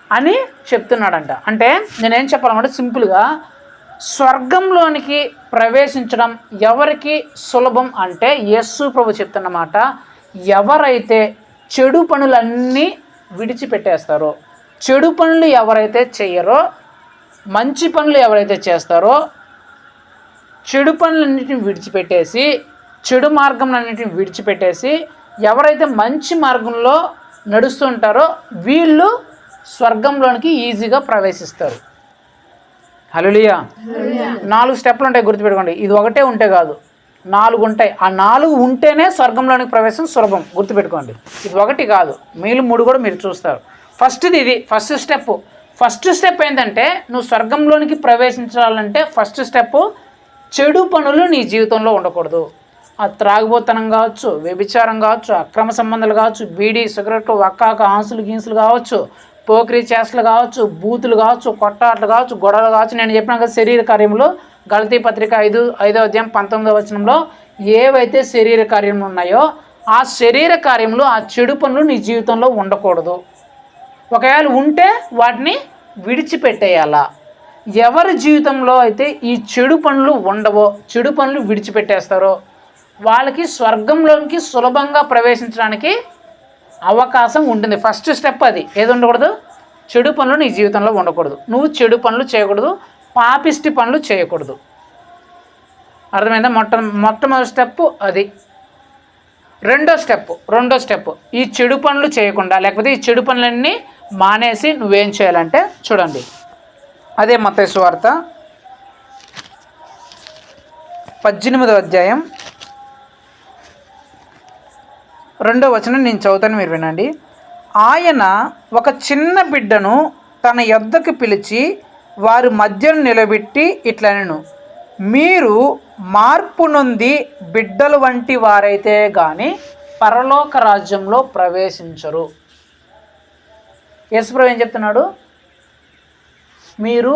Speaker 1: అని చెప్తున్నాడంట. అంటే నేనేం చెప్పాలంటే సింపుల్గా స్వర్గంలోనికి ప్రవేశించడం ఎవరికి సులభం అంటే యేసు ప్రభు చెప్తున్నమాట, ఎవరైతే చెడు పనులన్నీ విడిచిపెట్టేస్తారో, చెడు పనులు ఎవరైతే చేయరో, మంచి పనులు ఎవరైతే చేస్తారో, చెడు పనులన్నింటిని విడిచిపెట్టేసి, చెడు మార్గంలన్నింటిని విడిచిపెట్టేసి ఎవరైతే మంచి మార్గంలో నడుస్తుంటారో వీళ్ళు స్వర్గంలోనికి ఈజీగా ప్రవేశిస్తారు. హల్లెలూయా. 4 స్టెప్లు ఉంటాయి, గుర్తుపెట్టుకోండి. ఇది ఒకటే ఉంటే కాదు, 4 ఉంటాయి. ఆ 4 ఉంటేనే స్వర్గంలోనికి ప్రవేశం సులభం, గుర్తుపెట్టుకోండి. ఇది ఒకటి కాదు, మిగిలిన 3 కూడా మీరు చూస్తారు. ఇది ఫస్ట్ స్టెప్. ఫస్ట్ స్టెప్ ఏంటంటే నువ్వు స్వర్గంలోనికి ప్రవేశించాలంటే ఫస్ట్ స్టెప్ చెడు పనులు నీ జీవితంలో ఉండకూడదు. ఆ త్రాగుబోతనం కావచ్చు, వ్యభిచారం కావచ్చు, అక్రమ సంబంధాలు కావచ్చు, బీడీ సిగరెట్లు, వక్కాక ఆన్సులు గీన్సులు కావచ్చు, పోకిరీ చేష్టలు కావచ్చు, బూతులు కావచ్చు, కొట్టాట్లు కావచ్చు, గొడవలు కావచ్చు. నేను చెప్పిన కదా శరీర కార్యములు, గలతీ పత్రిక 5వ అధ్యాయం 19వ వచనంలో ఏవైతే శరీర కార్యములు ఉన్నాయో ఆ శరీర కార్యములు, ఆ చెడు పనులు నీ జీవితంలో ఉండకూడదు. ఒకవేళ ఉంటే వాటిని విడిచిపెట్టేయాలా. ఎవరి జీవితంలో అయితే ఈ చెడు పనులు ఉండవో, చెడు పనులు విడిచిపెట్టేస్తారో వాళ్ళకి స్వర్గంలోనికి సులభంగా ప్రవేశించడానికి అవకాశం ఉంటుంది. ఫస్ట్ స్టెప్ అది. ఏది ఉండకూడదు? చెడు పనులు నీ జీవితంలో ఉండకూడదు. నువ్వు చెడు పనులు చేయకూడదు, పాపిష్టి పనులు చేయకూడదు. అర్థమైందా? మొట్టమొదటి స్టెప్ అది. రెండో స్టెప్ ఈ చెడు పనులు చేయకుండా, లేకపోతే ఈ చెడు పనులన్నీ మానేసి నువ్వేం చేయాలంటే చూడండి, అదే మత్తయి సువార్త 18వ అధ్యాయం 2వ వచనం నేను చదువుతాను, మీరు వినండి. ఆయన ఒక చిన్న బిడ్డను తన యొద్దకు పిలిచి వారి మధ్యను నిలబెట్టి ఇట్లనెను, మీరు మార్పు నొంది బిడ్డలు వంటి వారైతే కానీ పరలోక రాజ్యంలో ప్రవేశించరు. యేసుప్రభు ఏం చెప్తున్నాడు? మీరు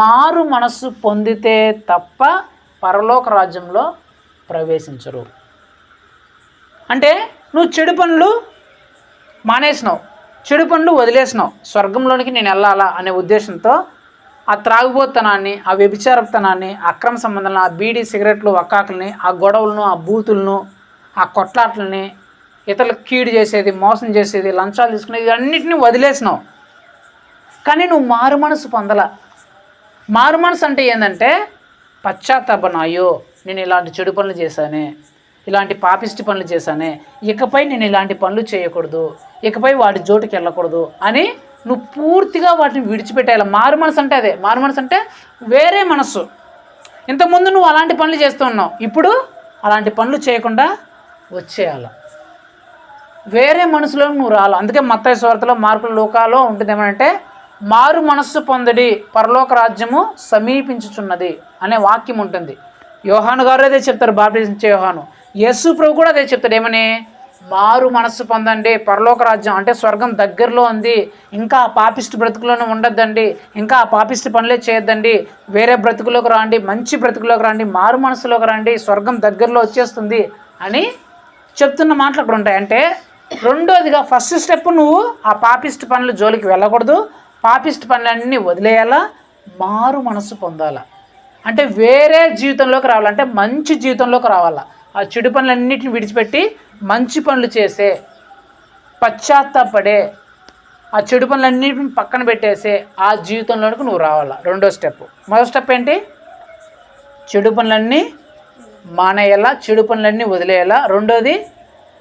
Speaker 1: మారు మనస్సు పొందితే తప్ప పరలోక రాజ్యంలో ప్రవేశించరు. అంటే నువ్వు చెడు పనులు మానేసినావు, చెడు పనులు వదిలేసినావు, స్వర్గంలోనికి నేను వెళ్ళాలా అనే ఉద్దేశంతో ఆ త్రాగుబోతనాన్ని, ఆ వ్యభిచారతనాన్ని, అక్రమ సంబంధాలను, ఆ బీడీ సిగరెట్లు వక్కాకుల్ని, ఆ గొడవలను, ఆ బూతులను, ఆ కొట్లాట్లని, ఇతరులకు కీడు చేసేది, మోసం చేసేది, లంచాలు తీసుకునేది, అన్నిటిని వదిలేసినావు. కానీ నువ్వు మారు మనసు పొందల. మారు మనసు అంటే ఏంటంటే పశ్చాత్తాపం. అయ్యో నేను ఇలాంటి చెడు పనులు చేశానే, ఇలాంటి పాపిష్టి పనులు చేశానే, ఇకపై నేను ఇలాంటి పనులు చేయకూడదు, ఇకపై వాటి జోటికి వెళ్ళకూడదు అని నువ్వు పూర్తిగా వాటిని విడిచిపెట్టేయాలి. మారు మనసు అంటే అదే. మారు మనసు అంటే వేరే మనస్సు. ఇంతకుముందు నువ్వు అలాంటి పనులు చేస్తూ ఉన్నావు, ఇప్పుడు అలాంటి పనులు చేయకుండా వచ్చేయాలి. వేరే మనసులో నువ్వు రావాలి. అందుకే మత్తయి సువార్తలో, మార్కు, లూకాలో ఉంటుంది ఏమంటే, మారు మనస్సు పొందడి పరలోక రాజ్యము సమీపించుచున్నది అనే వాక్యం ఉంటుంది. యోహాను గారు అదే చెప్తారు, బాప్టిజం యోహాను. యేసు ప్రభు కూడా అదే చెప్తాడు, ఏమని? మారు మనస్సు పొందండి, పరలోక రాజ్యం అంటే స్వర్గం దగ్గరలో ఉంది, ఇంకా ఆ పాపిష్టి బ్రతుకులోనే ఉండొద్దండి, ఇంకా ఆ పాపిష్టి పనులే చేయొద్దండి, వేరే బ్రతుకులోకి రండి, మంచి బ్రతుకులోకి రండి, మారు మనసులోకి రండి, స్వర్గం దగ్గరలో వచ్చేస్తుంది అని చెప్తున్న మాటలు అక్కడ ఉంటాయి. అంటే రెండోదిగా ఫస్ట్ స్టెప్, నువ్వు ఆ పాపిష్టి పనులు జోలికి వెళ్ళకూడదు, పాపిష్టి పనులన్నీ వదిలేయాలా, మారు మనస్సు పొందాలా. అంటే వేరే జీవితంలోకి రావాలంటే మంచి జీవితంలోకి రావాలా. ఆ చెడు పనులన్నిటిని విడిచిపెట్టి మంచి పనులు చేసే, పశ్చాత్తాపడే, ఆ చెడు పనులన్నిటిని పక్కన పెట్టేసే ఆ జీవితంలోనికి నువ్వు రావాలా. రెండో స్టెప్. మొదటి స్టెప్ ఏంటి? చెడు పనులన్నీ మానేయాలా, చెడు పనులన్నీ వదిలేయాలా. రెండోది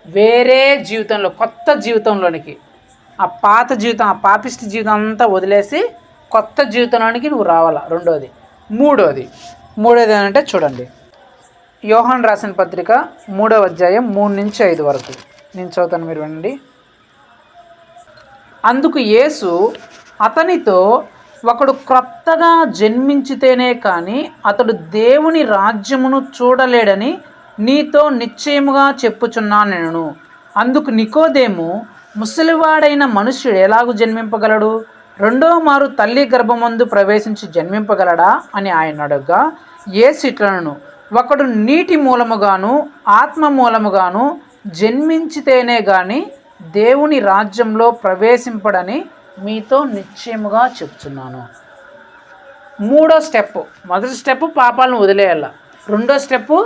Speaker 1: వేరే జీవితంలో, కొత్త జీవితంలోనికి, ఆ పాత జీవితం, ఆ పాపిష్టి జీవితం అంతా వదిలేసి కొత్త జీవితంలోనికి నువ్వు రావాలా. రెండోది. మూడోది ఏంటంటే చూడండి, యోహాను రాసిన పత్రిక 3వ అధ్యాయం 3 నుంచి 5 వరకు నేను చదువుతాను, మీరు వినండి. అందుకు యేసు అతనితో, ఒకడు క్రొత్తగా జన్మించితేనే కానీ అతడు దేవుని రాజ్యమును చూడలేడని నీతో నిశ్చయముగా చెప్పుచున్నాను నేను. అందుకు నికోదేము, ముసలివాడైన మనుష్యుడు ఎలాగూ జన్మింపగలడు? రెండో మారు తల్లి గర్భమందు ప్రవేశించి జన్మింపగలడా అని ఆయన అడగగా, యేసు ఇట్లనెను, ఒకడు నీటి మూలముగాను ఆత్మ మూలముగాను జన్మించితేనే కానీ దేవుని రాజ్యంలో ప్రవేశింపడని మీతో నిశ్చయముగా చెప్తున్నాను. మూడో స్టెప్. మొదటి స్టెప్ పాపాలను వదిలేయాల. రెండో స్టెప్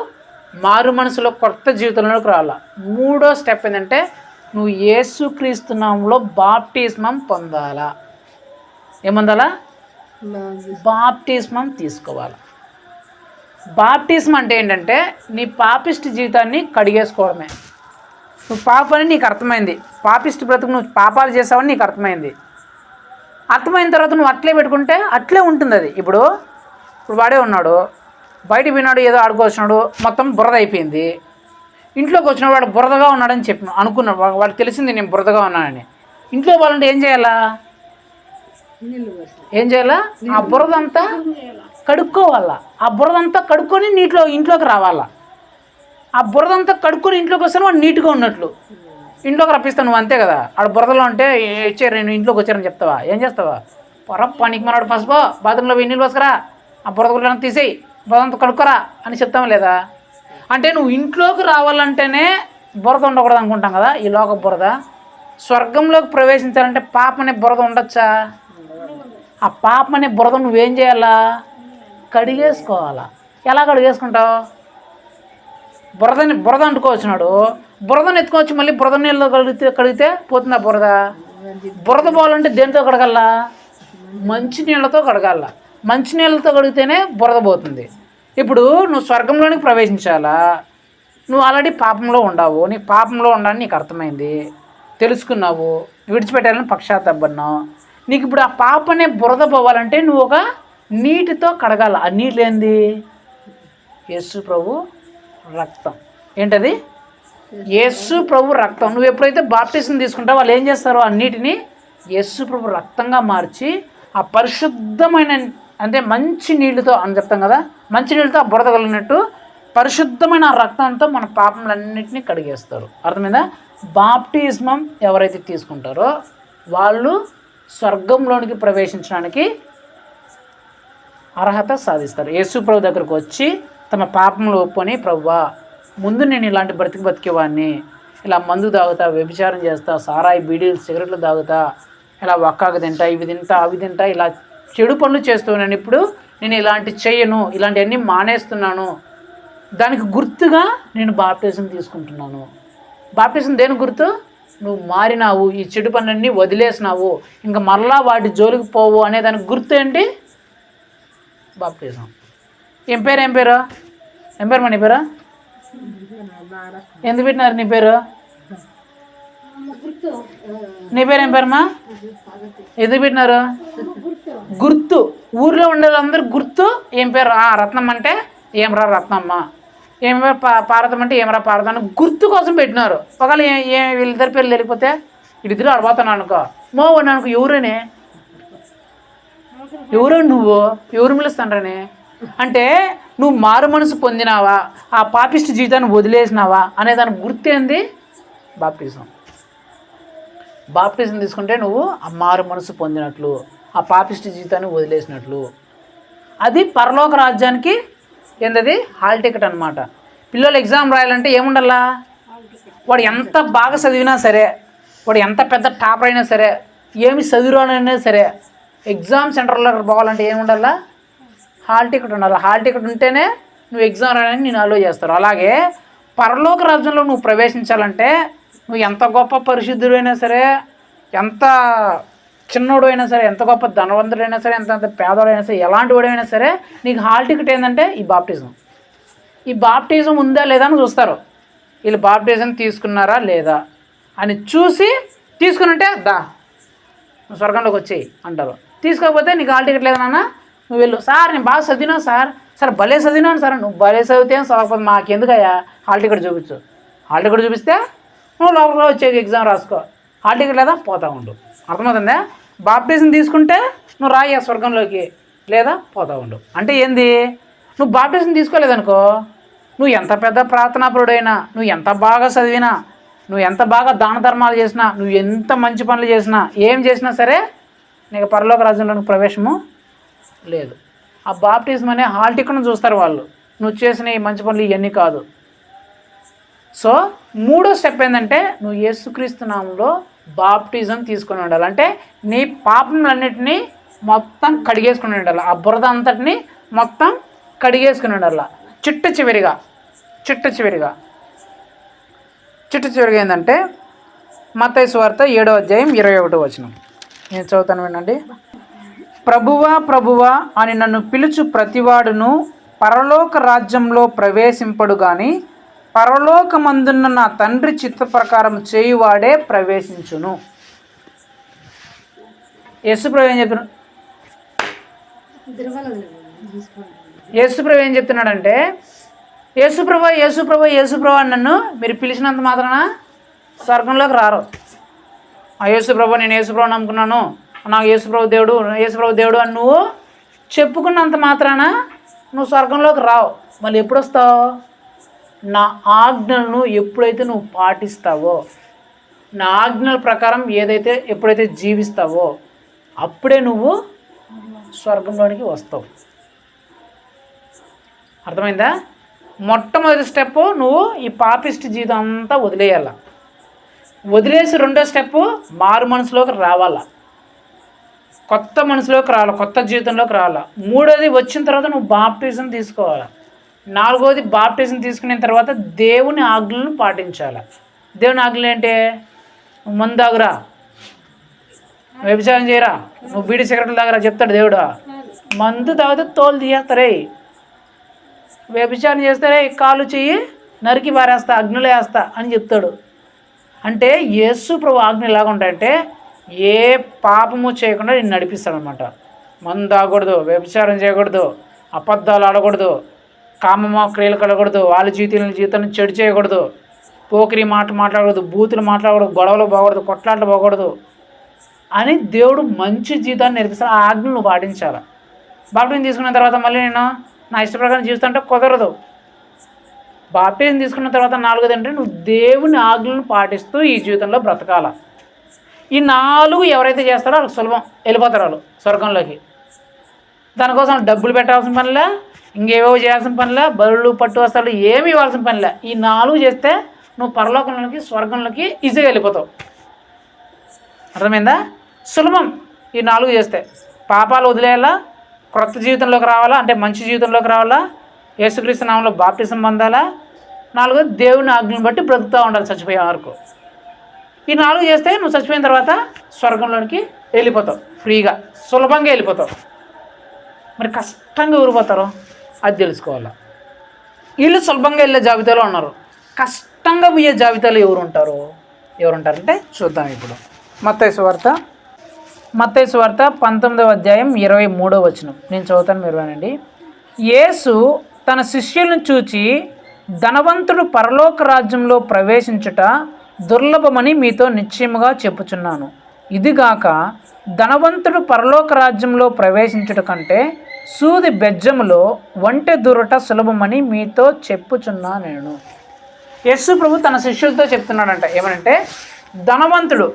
Speaker 1: మారు మనసులో కొత్త జీవితంలోకి రావాల. మూడో స్టెప్ ఏంటంటే నువ్వు యేసుక్రీస్తు నామములో బాప్టిజమం పొందాలా. ఏముందాలా? బాప్టిజమం తీసుకోవాలి. బాప్టిజం అంటే ఏంటంటే నీ పాపిష్టి జీవితాన్ని కడిగేసుకోవడమే. నువ్వు పాపని నీకు అర్థమైంది, పాపిష్టి బ్రతుకు నువ్వు పాపాలు చేసావని నీకు అర్థమైంది. అర్థమైన తర్వాత నువ్వు అట్లే పెట్టుకుంటే అట్లే ఉంటుంది అది. ఇప్పుడు వాడే ఉన్నాడు, బయట పోయినాడు, ఏదో ఆడుకోవచ్చినాడు, మొత్తం బురద అయిపోయింది. ఇంట్లోకి వచ్చినాడు, వాడు బురదగా ఉన్నాడని చెప్పి అనుకున్నాడు, వాడికి తెలిసింది నేను బురదగా ఉన్నానని. ఇంట్లో వాళ్ళంటే ఏం చేయాలా? ఆ బురదంతా కడుక్కోవాలా. ఆ బురదంతా కడుక్కొని ఇంట్లోకి రావాలా. ఆ బురదంతా కడుక్కొని ఇంట్లోకి వస్తే వాడు నీట్గా ఉన్నట్లు. ఇంట్లోకి రప్పిస్తావు నువ్వు, అంతే కదా. ఆడ బురదలో ఉంటే ఇచ్చారు, నేను ఇంట్లోకి వచ్చారని చెప్తావా? ఏం చేస్తావా? పనికి మనవాడు ఫస్ట్ బాత్రూంలో నీళ్ళు పోసుకురా, ఆ బురద గుడ్లను తీసేయి, బురదంతా కడుక్కోరా అని చెప్తావా లేదా? అంటే నువ్వు ఇంట్లోకి రావాలంటేనే బురద ఉండకూడదు అనుకుంటాం కదా, ఈ లోక బురద. స్వర్గంలోకి ప్రవేశించాలంటే పాపనే బురద ఉండొచ్చా? ఆ పాపమనే బురద నువ్వేం చేయాలా? కడిగేసుకోవాలా. ఎలా కడిగేసుకుంటావు? బురద అంటుకోవచ్చున్నాడు, బురదను ఎత్తుకోవచ్చు, మళ్ళీ బురద నీళ్ళు కడిగితే పోతుందా బురద? బురద పోవాలంటే దేంతో కడగల్లా? మంచి నీళ్ళతో కడగాల. మంచినీళ్ళతో కడిగితేనే బురద పోతుంది. ఇప్పుడు నువ్వు స్వర్గంలోనికి ప్రవేశించాలా, నువ్వు ఆల్రెడీ పాపంలో ఉండవు, నీ పాపంలో ఉండాలని నీకు అర్థమైంది, తెలుసుకున్నావు, విడిచిపెట్టాలని పశ్చాత్తాపడినావు. నీకు ఇప్పుడు ఆ పాపనే బురద పోవాలంటే నువ్వు ఒక నీటితో కడగాల. ఆ నీళ్ళు ఏంది? యేసు ప్రభు రక్తం. ఏంటది? యేసు ప్రభు రక్తం. నువ్వు ఎప్పుడైతే బాప్టిజం తీసుకుంటావో వాళ్ళు ఏం చేస్తారో ఆ నీటిని యేసు ప్రభు రక్తంగా మార్చి ఆ పరిశుద్ధమైన, అంటే మంచి నీళ్ళతో అని చెప్తాం కదా, మంచి నీళ్ళతో ఆ బురద కలిగినట్టు పరిశుద్ధమైన ఆ రక్తంతో మన పాపములన్నింటినీ కడిగేస్తారు. అర్థమైందా? బాప్టిజం ఎవరైతే తీసుకుంటారో వాళ్ళు స్వర్గంలోనికి ప్రవేశించడానికి అర్హత సాధిస్తారు. యేసు ప్రభు దగ్గరకు వచ్చి తమ పాపములు ఒప్పుకొని, ప్రభువా ముందు నేను ఇలాంటి బతికేవాడిని, ఇలా మందు తాగుతా, వ్యభిచారం చేస్తా, సారాయి, బీడీలు, సిగరెట్లు తాగుతా, ఇలా ఒక్కాకు తింటా, ఇవి తింటా, అవి తింటా, ఇలా చెడు పనులు చేస్తున్నాను, ఇప్పుడు నేను ఇలాంటి చెయ్యను, ఇలాంటివన్నీ మానేస్తున్నాను, దానికి గుర్తుగా నేను బాప్టిజం తీసుకుంటున్నాను. బాప్టిజం దేని గుర్తు? నువ్వు మారినావు, ఈ చెడు పనులన్నీ వదిలేసినావు, ఇంకా మరలా వాటి జోలికి పోవు అనే దానికి గుర్తు ఏంటి? బాప్టిజం. ఏం పేరు మా నీ పేరు? ఎందుకు పెట్టినారు నీ పేరు? నీ పేరు ఏం పేరమ్మా? ఎందుకు పెట్టినారు? గుర్తు. ఊర్లో ఉండే వాళ్ళందరూ గుర్తు. ఏం పేరు? రత్నం అంటే ఏమరా రత్నమ్మ, ఏం పార్వతం అంటే ఏమరా పార్వతం అని గుర్తు కోసం పెట్టినారు. ఒకవేళ వీళ్ళిద్దరి పేర్లు వెళ్ళిపోతే ఇద్దరు అడబోతున్నాను అనుకో, మోవని అనుకో, ఎవరు నువ్వు ఎవరు పిలుస్తానని అంటే నువ్వు మారు మనసు పొందినావా, ఆ పాపిష్టి జీవితాన్ని వదిలేసినావా అనే దానికి గుర్తేంది? బాప్టిజం. బాప్టిజం తీసుకుంటే నువ్వు ఆ మారు మనసు పొందినట్లు, ఆ పాపిష్టి జీవితాన్ని వదిలేసినట్లు. అది పరలోక రాజ్యానికి ఏంటది? హాల్ టికెట్ అనమాట. పిల్లలు ఎగ్జామ్ రాయాలంటే ఏముండాలా? వాడు ఎంత బాగా చదివినా సరే, వాడు ఎంత పెద్ద టాపర్ అయినా సరే, ఏమి చదివిరానైనా సరే, ఎగ్జామ్ సెంటర్లో పోవాలంటే ఏముండాలా? హాల్ టికెట్ ఉండాలి. హాల్ టికెట్ ఉంటేనే నువ్వు ఎగ్జామ్ రాయడానికి నేను అలో చేస్తారు. అలాగే పరలోక రాజ్యంలో నువ్వు ప్రవేశించాలంటే నువ్వు ఎంత గొప్ప పరిశుద్ధుడైనా సరే, ఎంత చిన్నోడు అయినా సరే, ఎంత గొప్ప ధనవంతుడైనా సరే, ఎంత పేదవాడైనా సరే, ఎలాంటి వాడైనా సరే, నీకు హాల్ టికెట్ ఏంటంటే ఈ బాప్టిజం. ఈ బాప్టిజం ఉందా లేదా అని చూస్తారు. వీళ్ళు బాప్టిజం తీసుకున్నారా లేదా అని చూసి తీసుకున్నట్టే నువ్వు స్వర్గంలోకి వచ్చేయి అంటారు. తీసుకోకపోతే నీకు హాల్ టికెట్ లేదా నాన్న, నువ్వు వెళ్ళు. సార్ నేను బాగా చదివినా సార్ భలే చదివినాను సార్. నువ్వు భలే చదివితే చదవకపోతే మాకెందుకయ్యా, హాల్ టికెట్ చూపించు. హాల్ టికెట్ చూపిస్తే నువ్వు లోపల వచ్చే ఎగ్జామ్ రాసుకో. హాల్ టికెట్ లేదా పోతా ఉండు. అర్థమవుతుందా? బాప్టిజం తీసుకుంటే నువ్వు రాయ్యా స్వర్గంలోకి, లేదా పోతా ఉండు. అంటే ఏంది? నువ్వు బాప్టిజం తీసుకోలేదనుకో, నువ్వు ఎంత పెద్ద ప్రార్థనాపరుడైనా, నువ్వు ఎంత బాగా చదివినా, నువ్వు ఎంత బాగా దాన ధర్మాలు చేసినా, నువ్వు ఎంత మంచి పనులు చేసినా, ఏం చేసినా సరే నీకు పరలోక రాజ్యంలోకి ప్రవేశము లేదు. ఆ బాప్టిజం అనే హాల్ టికెట్ను చూస్తారు వాళ్ళు. నువ్వు చేసిన ఈ మంచి పనులు ఇవన్నీ కాదు. సో మూడో స్టెప్ ఏంటంటే నువ్వు యేసుక్రీస్తు నామంలో బాప్టిజం తీసుకొని ఉండాలి. అంటే నీ పాపములన్నిటినీ మొత్తం కడిగేసుకుని ఉండాలి. ఆ బురద అంతటిని మొత్తం కడిగేసుకుని ఉండాలి. చిట్ట చివరిగా ఏంటంటే మత్తయి సువార్త 7వ అధ్యాయం 21వ వచనం నేను చదువుతాను, వినండి. ప్రభువా అని నన్ను పిలుచు ప్రతివాడును పరలోక రాజ్యంలో ప్రవేశింపడు గాని పరలోకమందున్న నా తండ్రి చిత్త ప్రకారం చేయువాడే ప్రవేశించును. యేసుప్రభు ఏం చెప్తున్నాడంటే యేసుప్రభు అని నన్ను మీరు పిలిచినంత మాత్రాన స్వర్గంలోకి రారు. యేసుప్రభు నేను యేసుప్రభు నమ్ముకున్నాను, నాకు యేసుప్రభు దేవుడు అని నువ్వు చెప్పుకున్నంత మాత్రాన నువ్వు స్వర్గంలోకి రావు. మళ్ళీ ఎప్పుడు వస్తావు? నా ఆజ్ఞలను ఎప్పుడైతే నువ్వు పాటిస్తావో, నా ఆజ్ఞల ప్రకారం ఎప్పుడైతే జీవిస్తావో అప్పుడే నువ్వు స్వర్గంలోనికి వస్తావు. అర్థమైందా? మొట్టమొదటి స్టెప్ నువ్వు ఈ పాపిస్ట్ జీవితం అంతా వదిలేయాల. వదిలేసి రెండో స్టెప్ మారు మనసులోకి రావాలా, కొత్త మనసులోకి రావాలా, కొత్త జీవితంలోకి రావాలా. మూడోది వచ్చిన తర్వాత నువ్వు బాప్టిజం తీసుకోవాలా. నాలుగోది బాప్టిజం తీసుకున్న తర్వాత దేవుని ఆజ్ఞలను పాటించాలి. దేవుని ఆజ్ఞలు ఏంటి? నువ్వు మందు తాగురా, వ్యభిచారం చేయరా, నువ్వు బీడి సిగరెట్లు తాగరా చెప్తాడు దేవుడు. మందు తాగితే తోలు తీయేస్తారే, వ్యభిచారం చేస్తారే కాలు చెయ్యి నరికి పారేస్తా, అగ్నిలో వేస్తా అని చెప్తాడు. అంటే యేసు ప్రభు ఆజ్ఞ ఎలాగ ఉంటాయంటే ఏ పాపము చేయకుండా నేను నడిపిస్తాడనమాట. మందు తాగకూడదు, వ్యభిచారం చేయకూడదు, అబద్ధాలు ఆడకూడదు, కామమో క్రియలు కలగకూడదు, వాళ్ళ జీవితాన్ని చెడు చేయకూడదు, పోకిరి మాట్లాడకూడదు, బూతులు మాట్లాడకూడదు, గొడవలు పోకూడదు, కొట్లాటలు పోకూడదు అని దేవుడు మంచి జీవితాన్ని నేర్పిస్తాడు. ఆ ఆజ్ఞలు నువ్వు పాటించాలి. బాప్టిజం తీసుకున్న తర్వాత మళ్ళీ నేను నా ఇష్ట ప్రకారం జీవిస్తుంటే కుదరదు. బాప్టిజం తీసుకున్న తర్వాత 4ది అంటే నువ్వు దేవుని ఆజ్ఞలను పాటిస్తూ ఈ జీవితంలో బ్రతకాల. ఈ 4 ఎవరైతే చేస్తారో వాళ్ళకి సులభం, వెళ్ళిపోతారు వాళ్ళు స్వర్గంలోకి. దానికోసం డబ్బులు పెట్టాల్సిన పనిలే, ఇంకేవో చేయాల్సిన పనిలే, బరువులు పట్టు వస్తాలు ఏమి ఇవ్వాల్సిన పనిలే. ఈ 4 చేస్తే నువ్వు పరలోకంలోకి స్వర్గంలోకి ఈజీగా వెళ్ళిపోతావు. అర్థమైందా? సులభం. ఈ 4 చేస్తే పాపాలు వదిలేయాలా, క్రొత్త జీవితంలోకి రావాలా, అంటే మంచి జీవితంలోకి రావాలా, యేసుక్రీస్తు నామంలో బాప్టిజం పొందాలా, 4 దేవుని ఆజ్ఞను బట్టి బ్రతుకుతూ ఉండాలి చచ్చిపోయే వరకు. ఈ 4 చేస్తే నువ్వు చచ్చిపోయిన తర్వాత స్వర్గంలోనికి వెళ్ళిపోతావు, ఫ్రీగా సులభంగా వెళ్ళిపోతావు. మరి కష్టంగా ఊరిపోతారు అది తెలుసుకోవాలి. వీళ్ళు సులభంగా వెళ్ళే జాబితాలో ఉన్నారు. కష్టంగా పోయే జాబితాలో ఎవరుంటారంటే చూద్దాం ఇప్పుడు. మత్తయి సువార్త 19వ అధ్యాయం 23వ వచనం నేను చదువుతాను, మీరు వినండి. యేసు తన శిష్యులను చూచి, ధనవంతుడు పరలోక రాజ్యంలో ప్రవేశించుట దుర్లభమని మీతో నిశ్చయముగా చెప్పుచున్నాను. ఇదిగాక ధనవంతుడు పరలోక రాజ్యంలో ప్రవేశించుట కంటే సూది బెజ్జములో ఒంటె దూరట సులభమని మీతో చెప్పుచున్నా నేను. యేసు ప్రభు తన శిష్యులతో చెప్తున్నాడంట. ఏమనంటే ధనవంతుడు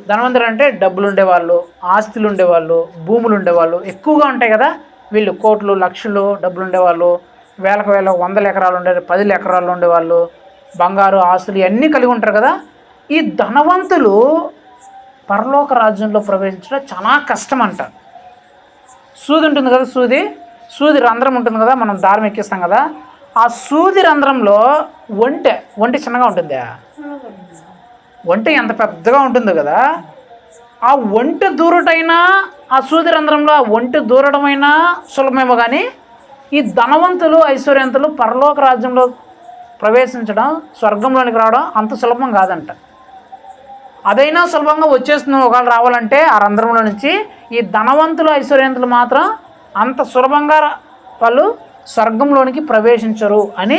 Speaker 1: అంటే డబ్బులు ఉండేవాళ్ళు, ఆస్తులు ఉండేవాళ్ళు, భూములు ఉండేవాళ్ళు ఎక్కువగా ఉంటాయి కదా. వీళ్ళు కోట్లు లక్షలు డబ్బులు ఉండేవాళ్ళు, వేలకు 100 ఎకరాలు ఉండే, 10 ఎకరాలు ఉండేవాళ్ళు, బంగారు ఆస్తులు ఇవన్నీ కలిగి ఉంటారు కదా. ఈ ధనవంతులు పరలోక రాజ్యంలో ప్రవేశించడం చాలా కష్టం అంట. సూది ఉంటుంది కదా, సూది రంధ్రం ఉంటుంది కదా, మనం దారం ఎక్కిస్తాం కదా. ఆ సూది రంధ్రంలో ఒంటె చిన్నగా ఉంటుంది, ఒంటె ఎంత పెద్దగా ఉంటుందో కదా. ఆ ఒంటె దూరటైనా ఆ సూది రంధ్రంలో ఆ ఒంటె దూరడమైనా సులభమేమో, కానీ ఈ ధనవంతులు ఐశ్వర్యవంతులు పరలోక రాజ్యంలో ప్రవేశించడం, స్వర్గంలోనికి రావడం అంత సులభం కాదంట. అదైనా సులభంగా వచ్చేస్తున్నాం ఒకవేళ రావాలంటే ఆ రంధ్రంలో నుంచి. ఈ ధనవంతులు ఐశ్వర్యవంతులు మాత్రం అంత సులభంగా వాళ్ళు స్వర్గంలోనికి ప్రవేశించరు అని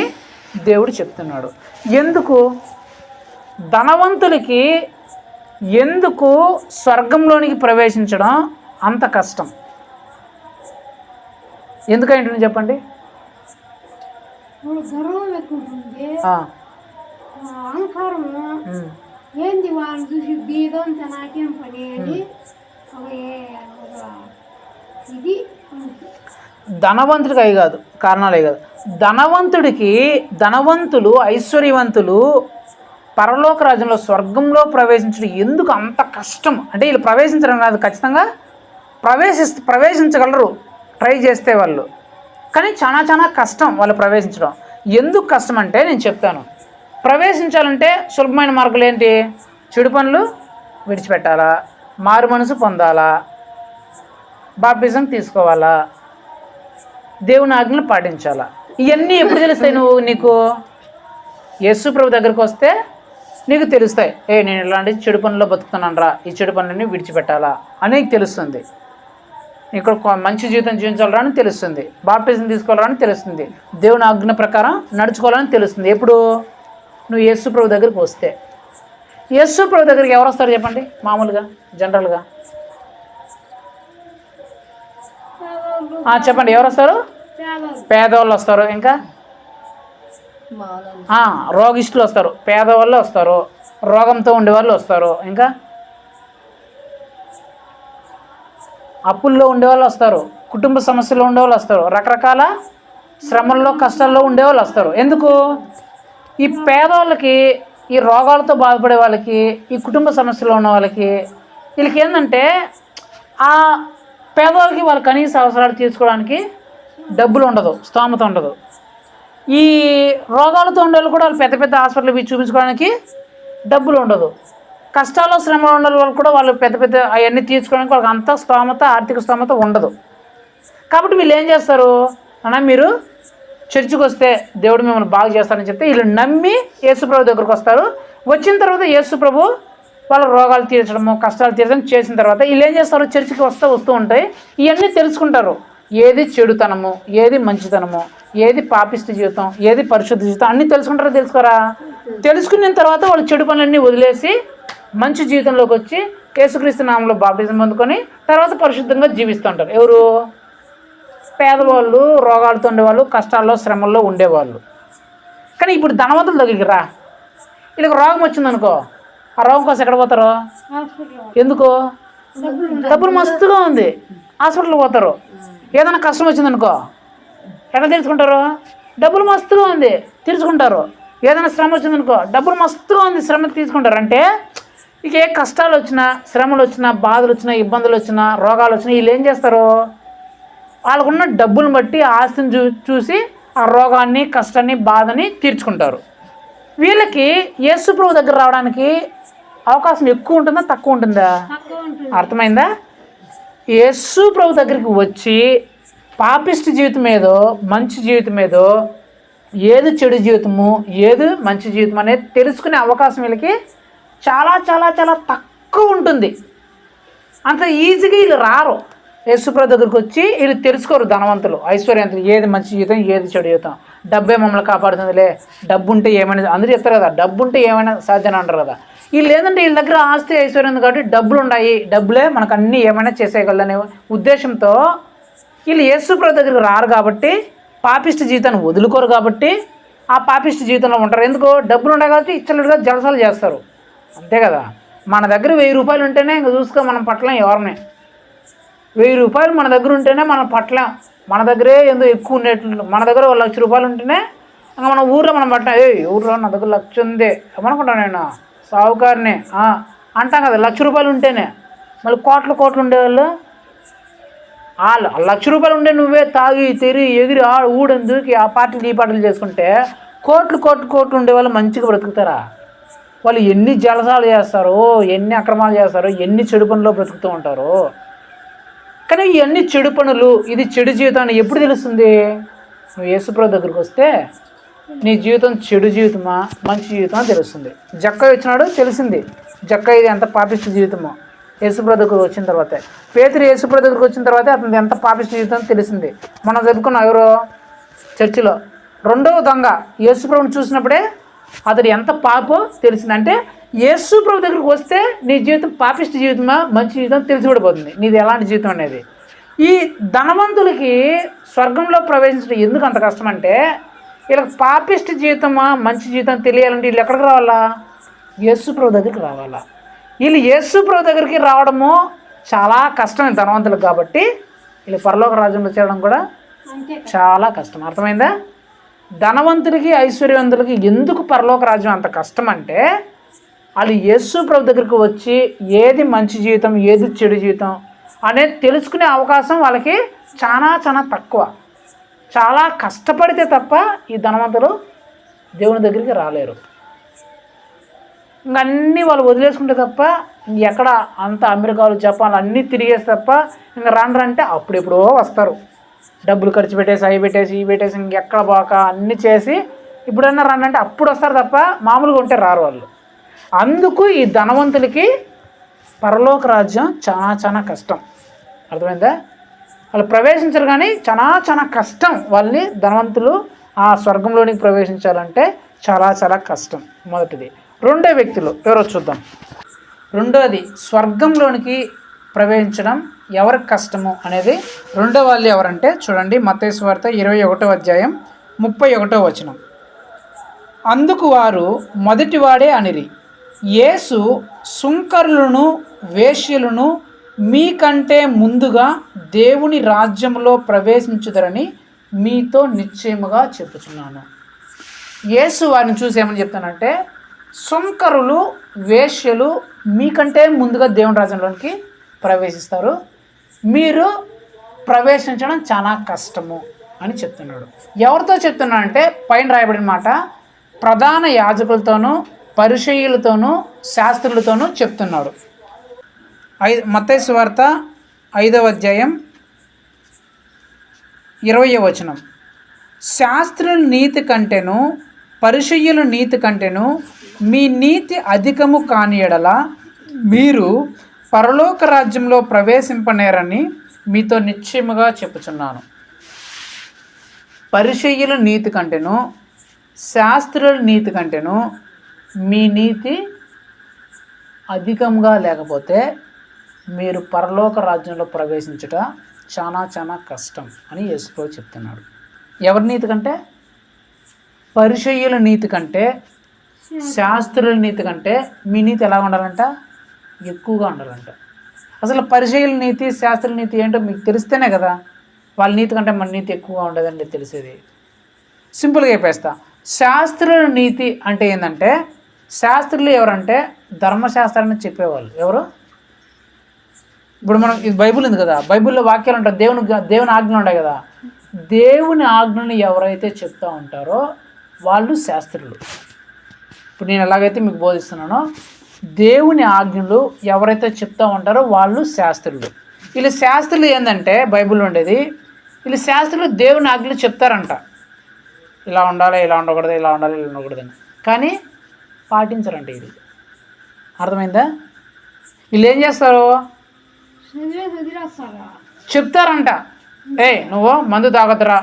Speaker 1: దేవుడు చెప్తున్నాడు. ఎందుకు ధనవంతులకి ఎందుకు స్వర్గంలోనికి ప్రవేశించడం అంత కష్టం? ఎందుకంటే చెప్పండి. ధనవంతుడికి అవి కాదు, కారణాలు అవి కాదు. ధనవంతులు ఐశ్వర్యవంతులు పరలోక రాజ్యంలో స్వర్గంలో ప్రవేశించడం ఎందుకు అంత కష్టం అంటే, వీళ్ళు ప్రవేశించడం కాదు, ఖచ్చితంగా ప్రవేశించగలరు ట్రై చేస్తే వాళ్ళు, కానీ చాలా కష్టం వాళ్ళు ప్రవేశించడం. ఎందుకు కష్టం అంటే నేను చెప్తాను. ప్రవేశించాలంటే సులభమైన మార్గాలు ఏంటి? చెడు పనులు విడిచిపెట్టాలా, మారు మనసు పొందాలా, బాప్టిజం తీసుకోవాలా, దేవుని ఆజ్ఞలు పాటించాలా. ఇవన్నీ ఎప్పుడు తెలుస్తాయి? నీకు యేసు ప్రభు దగ్గరికి వస్తే నీకు తెలుస్తాయి. నేను ఇలాంటి చెడు పనుల్లో బతుకుతున్నాను రా, ఈ చెడు పనులన్నీ విడిచిపెట్టాలా అని తెలుస్తుంది. ఇక్కడ మంచి జీవితం జీవించాలరా అని తెలుస్తుంది, బాప్టిజం తీసుకోవాలని అని తెలుస్తుంది, దేవుని ఆజ్ఞ ప్రకారం నడుచుకోవాలని తెలుస్తుంది. ఎప్పుడు నువ్వు యేసు ప్రభు దగ్గరికి వస్తే. యేసు ప్రభు దగ్గరికి ఎవరు వస్తారు చెప్పండి? మామూలుగా జనరల్గా చెప్పండి, ఎవరు వస్తారు? పేదవాళ్ళు వస్తారు, ఇంకా రోగిష్ఠులు వస్తారు, పేదవాళ్ళు వస్తారు, రోగంతో ఉండేవాళ్ళు వస్తారు, ఇంకా అప్పుల్లో ఉండేవాళ్ళు వస్తారు, కుటుంబ సమస్యల్లో ఉండేవాళ్ళు వస్తారు, రకరకాల శ్రమల్లో కష్టాల్లో ఉండేవాళ్ళు వస్తారు. ఎందుకు? ఈ పేదవాళ్ళకి, ఈ రోగాలతో బాధపడే వాళ్ళకి, ఈ కుటుంబ సమస్యలో ఉన్న వాళ్ళకి, వీళ్ళకి ఏంటంటే ఆ పేదవాళ్ళకి వాళ్ళ కనీస అవసరాలు తీర్చుకోవడానికి డబ్బులు ఉండదు, స్తోమత ఉండదు. ఈ రోగాలతో ఉండేవాళ్ళు కూడా వాళ్ళు పెద్ద హాస్పిటల్కి చూపించుకోవడానికి డబ్బులు ఉండదు. కష్టాల్లో శ్రమలో ఉండే వాళ్ళు కూడా వాళ్ళు పెద్ద అవన్నీ తీర్చుకోవడానికి వాళ్ళకి అంత స్తోమత, ఆర్థిక స్తోమత ఉండదు. కాబట్టి వీళ్ళు ఏం చేస్తారు అన్న, మీరు చర్చికి వస్తే దేవుడు మిమ్మల్ని బాగు చేస్తారని చెప్తే వీళ్ళు నమ్మి యేసుప్రభు దగ్గరకు వస్తారు. వచ్చిన తర్వాత యేసుప్రభు వాళ్ళ రోగాలు తీర్చడము, కష్టాలు తీర్చడం చేసిన తర్వాత వీళ్ళు ఏం చేస్తారు, చర్చికి వస్తూ ఉంటాయి. ఇవన్నీ తెలుసుకుంటారు. ఏది చెడుతనము, ఏది మంచితనము, ఏది పాపిష్టి జీవితం, ఏది పరిశుద్ధ జీవితం అన్నీ తెలుసుకోరా? తెలుసుకున్న తర్వాత వాళ్ళు చెడు పనులన్నీ వదిలేసి మంచి జీవితంలోకి వచ్చి యేసుక్రీస్తు నామంలో బాప్టిజం పొందుకొని తర్వాత పరిశుద్ధంగా జీవిస్తూ ఉంటారు. ఎవరు? పేదవాళ్ళు, రోగాలతో ఉండేవాళ్ళు, కష్టాల్లో శ్రమల్లో ఉండేవాళ్ళు. కానీ ఇప్పుడు ధనవంతుల దగ్గరికి రా, వీళ్ళకి రోగం వచ్చిందనుకో, ఆ రోగం కోసం ఎక్కడ పోతారు? ఎందుకు? డబ్బులు మస్తుగా ఉంది, హాస్పిటల్కి పోతారు. ఏదైనా కష్టం వచ్చిందనుకో ఎక్కడ తీర్చుకుంటారు? డబ్బులు మస్తుగా ఉంది, తీర్చుకుంటారు. ఏదైనా శ్రమ వచ్చిందనుకో డబ్బులు మస్తుగా ఉంది, శ్రమ తీసుకుంటారు. అంటే ఇక ఏ కష్టాలు వచ్చినా, శ్రమలు వచ్చినా, బాధలు వచ్చినా, ఇబ్బందులు వచ్చినా, రోగాలు వచ్చినా వీళ్ళు ఏం చేస్తారు? వాళ్ళకున్న డబ్బులను బట్టి ఆస్తిని చూసి ఆ రోగాన్ని, కష్టాన్ని, బాధని తీర్చుకుంటారు. వీళ్ళకి యేసుప్రభు దగ్గర రావడానికి అవకాశం ఎక్కువ ఉంటుందా, తక్కువ ఉంటుందా? అర్థమైందా? యేసుప్రభు దగ్గరికి వచ్చి పాపిష్టి జీవితం ఏదో, మంచి జీవితం ఏదో, ఏది చెడు జీవితము, ఏది మంచి జీవితం అనేది తెలుసుకునే అవకాశం వీళ్ళకి చాలా చాలా చాలా తక్కువ ఉంటుంది. అంత ఈజీగా వీళ్ళు రారు. యేసుప్రభు దగ్గరికి వచ్చి వీళ్ళు తెలుసుకోరు. ధనవంతులు, ఐశ్వర్యవంతులు, ఏది మంచి జీవితం, ఏది చెడు జీవితం. డబ్బే మమ్మల్ని కాపాడుతుందిలే, డబ్బు ఉంటే ఏమైనా, అందరూ చెప్తారు కదా, డబ్బు ఉంటే ఏమైనా సాధ్యం అంటారు కదా. వీళ్ళు ఏంటంటే వీళ్ళ దగ్గర ఆస్తి ఐశ్వర్యం ఉంది కాబట్టి డబ్బులు ఉన్నాయి, డబ్బులే మనకు అన్నీ ఏమైనా చేసేయగలనే ఉద్దేశంతో వీళ్ళు యేసుప్రభు దగ్గరికి రారు. కాబట్టి పాపిష్టి జీవితాన్ని వదులుకోరు. కాబట్టి ఆ పాపిష్టి జీవితంలో ఉంటారు. ఎందుకో డబ్బులు ఉన్నాయి కాబట్టి ఇచ్చలుగా జలసాలు చేస్తారు. అంతే కదా. మన దగ్గర 1000 రూపాయలు ఉంటేనే ఇంక చూసుకో మనం పట్టలేం ఎవరిని. 1000 రూపాయలు మన దగ్గర ఉంటేనే మనం పట్టలేం. మన దగ్గరే ఎందుకు ఎక్కువ ఉండేట్లు, మన దగ్గర 1,00,000 రూపాయలు ఉంటేనే ఇంకా మన ఊర్లో మనం పట్టాం. ఊర్లో నా దగ్గర 1,00,000 ఉంది ఏమనుకుంటాను నేను, సావుకారిని అంటాం కదా. 1,00,000 రూపాయలు ఉంటేనే. మళ్ళీ కోట్లు ఉండేవాళ్ళు, వాళ్ళు 1,00,000 రూపాయలు ఉండే నువ్వే తాగి తెరి ఎగిరి ఊడని దూకి ఆ పార్టీలు ఈ పార్టీలు చేసుకుంటే కోట్లు ఉండేవాళ్ళు మంచిగా బ్రతుకుతారా? వాళ్ళు ఎన్ని జలసాలు చేస్తారో, ఎన్ని అక్రమాలు చేస్తారో, ఎన్ని చెడు పనుల్లో బ్రతుకుతూ ఉంటారో. కానీ ఇవన్నీ చెడు పనులు, ఇది చెడు జీవితం అని ఎప్పుడు తెలుస్తుంది? నువ్వు యేసుప్రభు దగ్గరికి వస్తే నీ జీవితం చెడు జీవితమా, మంచి జీవితమా తెలుస్తుంది. జక్కయ్య వచ్చినాడు, తెలిసింది జక్కయ్య ఇది ఎంత పాపిష్టి జీవితమో యేసుప్రభు దగ్గరికి వచ్చిన తర్వాతే. పేతురు యేసుప్రభు దగ్గరికి వచ్చిన తర్వాతే అతను ఎంత పాపిష్టి జీవితం తెలిసింది. మనం చెప్పుకున్న ఎవరో చర్చిలో రెండవ దొంగ యేసుప్రభుని చూసినప్పుడే అతడు ఎంత పాపో తెలిసింది. అంటే యేసుప్రభు దగ్గరికి వస్తే నీ జీవితం పాపిష్టి జీవితమా, మంచి జీవితం తెలిసిపడిపోతుంది, నీది ఎలాంటి జీవితం అనేది. ఈ ధనవంతులకి స్వర్గంలో ప్రవేశించడం ఎందుకు అంత కష్టం అంటే, వీళ్ళకి పాపిష్టి జీవితమా, మంచి జీవితం తెలియాలంటే వీళ్ళు ఎక్కడికి రావాలా? యేసుప్రభు దగ్గరికి రావాలా. వీళ్ళు యేసుప్రభు దగ్గరికి రావడము చాలా కష్టం ధనవంతులకు. కాబట్టి వీళ్ళు పరలోక రాజ్యంలో చేరడం కూడా చాలా కష్టం. అర్థమైందా? ధనవంతులకి, ఐశ్వర్యవంతులకి ఎందుకు పరలోక రాజ్యం అంత కష్టం అంటే, వాళ్ళు యేసుప్రభు దగ్గరికి వచ్చి ఏది మంచి జీవితం, ఏది చెడు జీవితం అనేది తెలుసుకునే అవకాశం వాళ్ళకి చాలా చాలా తక్కువ. చాలా కష్టపడితే తప్ప ఈ ధనవంతులు దేవుని దగ్గరికి రాలేరు. ఇంక అన్నీ వాళ్ళు వదిలేసుకుంటే తప్ప ఎక్కడ అంత అమెరికాలు, జపాన్లు అన్నీ తిరిగేసి తప్ప ఇంకా రాండ్రంటే అప్పుడెప్పుడో వస్తారు. డబ్బులు ఖర్చు పెట్టేసి, అవి పెట్టేసి, ఇవి పెట్టేసి, ఇంకెక్కడ పోక అన్నీ చేసి ఇప్పుడన్నా రండి అప్పుడు వస్తారు తప్ప మామూలుగా ఉంటే రారు వాళ్ళు. అందుకు ఈ ధనవంతులకి పరలోక రాజ్యం చాలా చాలా కష్టం. అర్థమైందా? వాళ్ళు ప్రవేశించరు కానీ చాలా చాలా కష్టం. వాళ్ళని ధనవంతులు ఆ స్వర్గంలోనికి ప్రవేశించాలంటే చాలా చాలా కష్టం. మొదటిది. రెండో వ్యక్తులు ఎవరో చూద్దాం. రెండోది స్వర్గంలోనికి ప్రవేశించడం ఎవరికి కష్టము అనేది రెండో వాళ్ళు ఎవరంటే చూడండి, మత్తయి సువార్త 21వ అధ్యాయం 31వ వచనం. అందుకు వారు మొదటివాడే అనిరి, యేసు సుంకరులను, వేశ్యలను మీకంటే ముందుగా దేవుని రాజ్యంలో ప్రవేశించుదరని మీతో నిశ్చయముగా చెప్పుచున్నాను. యేసు వారిని చూసి ఏమని చెప్తానంటే, సుంకరులు, వేశ్యలు మీకంటే ముందుగా దేవుని రాజ్యంలోనికి ప్రవేశిస్తారు, మీరు ప్రవేశించడం చాలా కష్టము అని చెప్తున్నాడు. ఎవరితో చెప్తున్నాడంటే పైన రాయబడిన మాట ప్రధాన యాజకులతోనూ, పరిసయ్యులతోనూ, శాస్త్రులతోనూ చెప్తున్నాడు. మత్తయి సువార్త 5వ అధ్యాయం 20వ వచనం, శాస్త్రుల నీతి కంటేను పరిసయ్యుల నీతి కంటేను మీ నీతి అధికము కాని ఎడల మీరు పరలోక రాజ్యంలో ప్రవేశింపనేరని మీతో నిశ్చయముగా చెప్పుచున్నాను. పరిసయ్యుల నీతి కంటేను శాస్త్రుల నీతి కంటేను మీ నీతి అధికంగా లేకపోతే మీరు పరలోక రాజ్యంలో ప్రవేశించుట చాలా చాలా కష్టం అని యేసుప్రభు చెప్తున్నాడు. ఎవరి నీతి కంటే? పరిసయ్యుల నీతి కంటే శాస్త్రుల నీతి కంటే మీ నీతి ఎలా ఉండాలంట? ఎక్కువగా ఉండాలంట. అసలు పరిసయ్యుల నీతి శాస్త్రుల నీతి ఏంటో మీకు తెలిస్తేనే కదా వాళ్ళ నీతి కంటే మన నీతి ఎక్కువగా ఉండదండి తెలిసేది. సింపుల్గా చెప్పేస్తా. శాస్త్రుల నీతి అంటే ఏంటంటే, శాస్త్రులు ఎవరంటే ధర్మశాస్త్రాన్ని చెప్పేవాళ్ళు. ఎవరు? ఇప్పుడు మనం ఇది బైబిల్ ఉంది కదా, బైబిల్లో వాక్యాలు ఉంటాయి, దేవుని ఆజ్ఞలు ఉంటాయి కదా. దేవుని ఆజ్ఞని ఎవరైతే చెప్తూ ఉంటారో వాళ్ళు శాస్త్రులు. ఇప్పుడు నేను ఎలాగైతే మీకు బోధిస్తున్నానో దేవుని ఆజ్ఞలు ఎవరైతే చెప్తూ ఉంటారో వాళ్ళు శాస్త్రులు. వీళ్ళు శాస్త్రులు ఏంటంటే బైబిల్లో ఉండేది, వీళ్ళు శాస్త్రులు దేవుని ఆజ్ఞలు చెప్తారంట, ఇలా ఉండాలి, ఇలా ఉండకూడదు, ఇలా ఉండాలి, ఇలా ఉండకూడదని, కానీ పాటించరంట. ఇది అర్థమైందా? వీళ్ళు ఏం చేస్తారు? చెప్తారంట, నువ్వు మందు తాగదురా,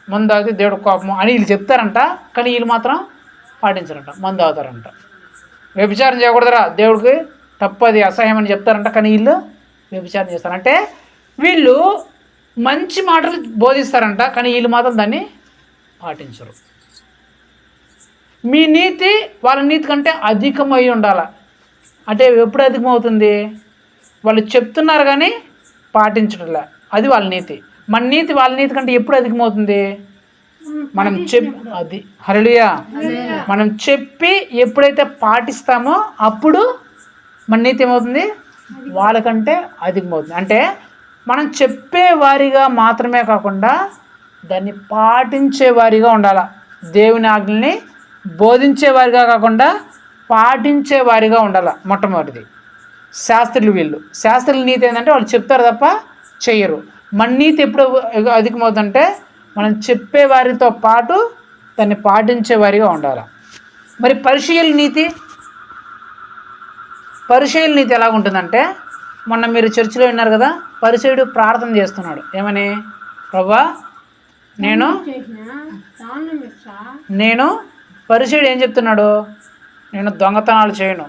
Speaker 1: మందు తాగితే దేవుడు కోపము అని వీళ్ళు చెప్తారంట, కానీ వీళ్ళు మాత్రం పాటించరంట, మందు తాగుతారంట. వ్యభిచారం చేయకూడదురా, దేవుడికి తప్పది, అసహ్యం అని చెప్తారంట, కానీ వీళ్ళు వ్యభిచారం చేస్తారంటే వీళ్ళు మంచి మాటలు బోధిస్తారంట, కానీ వీళ్ళు మాత్రం దాన్ని పాటించరు. మీ నీతి వాళ్ళ నీతి కంటే అధికమై ఉండాల. అంటే ఎప్పుడు అధికమవుతుంది? వాళ్ళు చెప్తున్నారు కానీ పాటించడంలే, అది వాళ్ళ నీతి. మన నీతి వాళ్ళ నీతి కంటే ఎప్పుడు అధికమవుతుంది? మనం అది హల్లెలూయా, మనం చెప్పి ఎప్పుడైతే పాటిస్తామో అప్పుడు మన నీతి ఏమవుతుంది? వాళ్ళకంటే అధికమవుతుంది. అంటే మనం చెప్పే వారిగా మాత్రమే కాకుండా దాన్ని పాటించే వారిగా ఉండాలి. దేవుని ఆజ్ఞల్ని బోధించే వారిగా కాకుండా పాటించే వారిగా ఉండాలి. మొట్టమొదటిది శాస్త్రులు. వీళ్ళు శాస్త్రుల నీతి ఏంటంటే వాళ్ళు చెప్తారు తప్ప చెయ్యరు. మన నీతి ఎప్పుడు అధికమవుతుందంటే మనం చెప్పే వారితో పాటు దాన్ని పాటించే వారిగా ఉండాలి. మరి పరిసయ్యుల నీతి ఎలాగుంటుందంటే, మొన్న మీరు చర్చిలో విన్నారు కదా, పరిసయ్యుడు ప్రార్థన చేస్తున్నాడు. ఏమని? ప్రభువా, నేను పరిసయ్యుడు ఏం చెప్తున్నాడు? నేను దొంగతనాలు చేయను,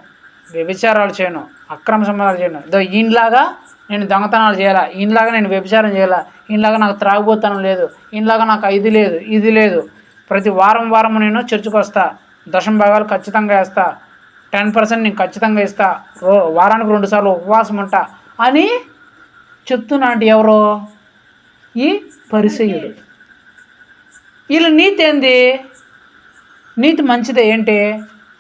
Speaker 1: వ్యభిచారాలు చేయను, అక్రమ సంబంధాలు చేయను. ఈయనలాగా నేను దొంగతనాలు చేయాలా, ఈయనలాగా నేను వ్యభిచారం చేయాలా, ఈయనలాగా నాకు త్రాగుబోతనం లేదు, ఈయనలాగా నాకు ఇది లేదు. ప్రతి వారం నేను చర్చికి వస్తా, దశమ భాగాలు ఖచ్చితంగా వేస్తా, 10% నేను ఖచ్చితంగా ఇస్తా, వారానికి 2 సార్లు ఉపవాసం ఉంటా అని చెప్తున్నాడు. ఎవరో? ఈ పరిసయ్యుడు. వీళ్ళ నీతి ఏంది? నీతి మంచిదే. ఏంటి?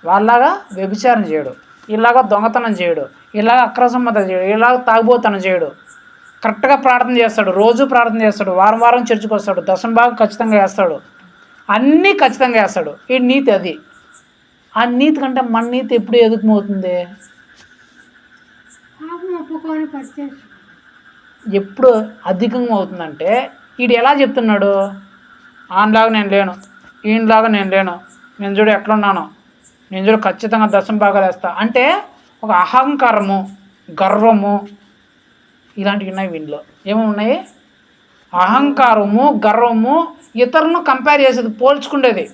Speaker 1: వాళ్ళలాగా వ్యభిచారం చేయడు, ఇలాగా దొంగతనం చేయడు, ఇలాగ అక్రమ సంబంధాలు చేయడు, ఇలాగ తాగుబోతనం చేయడు. కరెక్ట్గా ప్రార్థన చేస్తాడు, రోజు ప్రార్థన చేస్తాడు, వారం చర్చికి వస్తాడు, దశమ భాగం ఖచ్చితంగా వేస్తాడు, అన్నీ ఖచ్చితంగా వేస్తాడు. ఈ నీతి అది. ఆ నీతి కంటే మన నీతి ఎప్పుడు ఎదుగుమవుతుంది? ఎప్పుడు అధికంగా అవుతుందంటే, వీడు ఎలా చెప్తున్నాడు? ఆయనలాగా నేను లేను, ఈయనలాగా నేను లేను, నేను చూడు ఎట్లున్నాను, నేను చూడు ఖచ్చితంగా దశమ భాగాలు వేస్తా అంటే ఒక అహంకారము, గర్వము ఇలాంటివి ఉన్నాయి వీళ్ళలో. ఏమున్నాయి? అహంకారము, గర్వము, ఇతరులను కంపేర్ చేసేది, పోల్చుకునేది.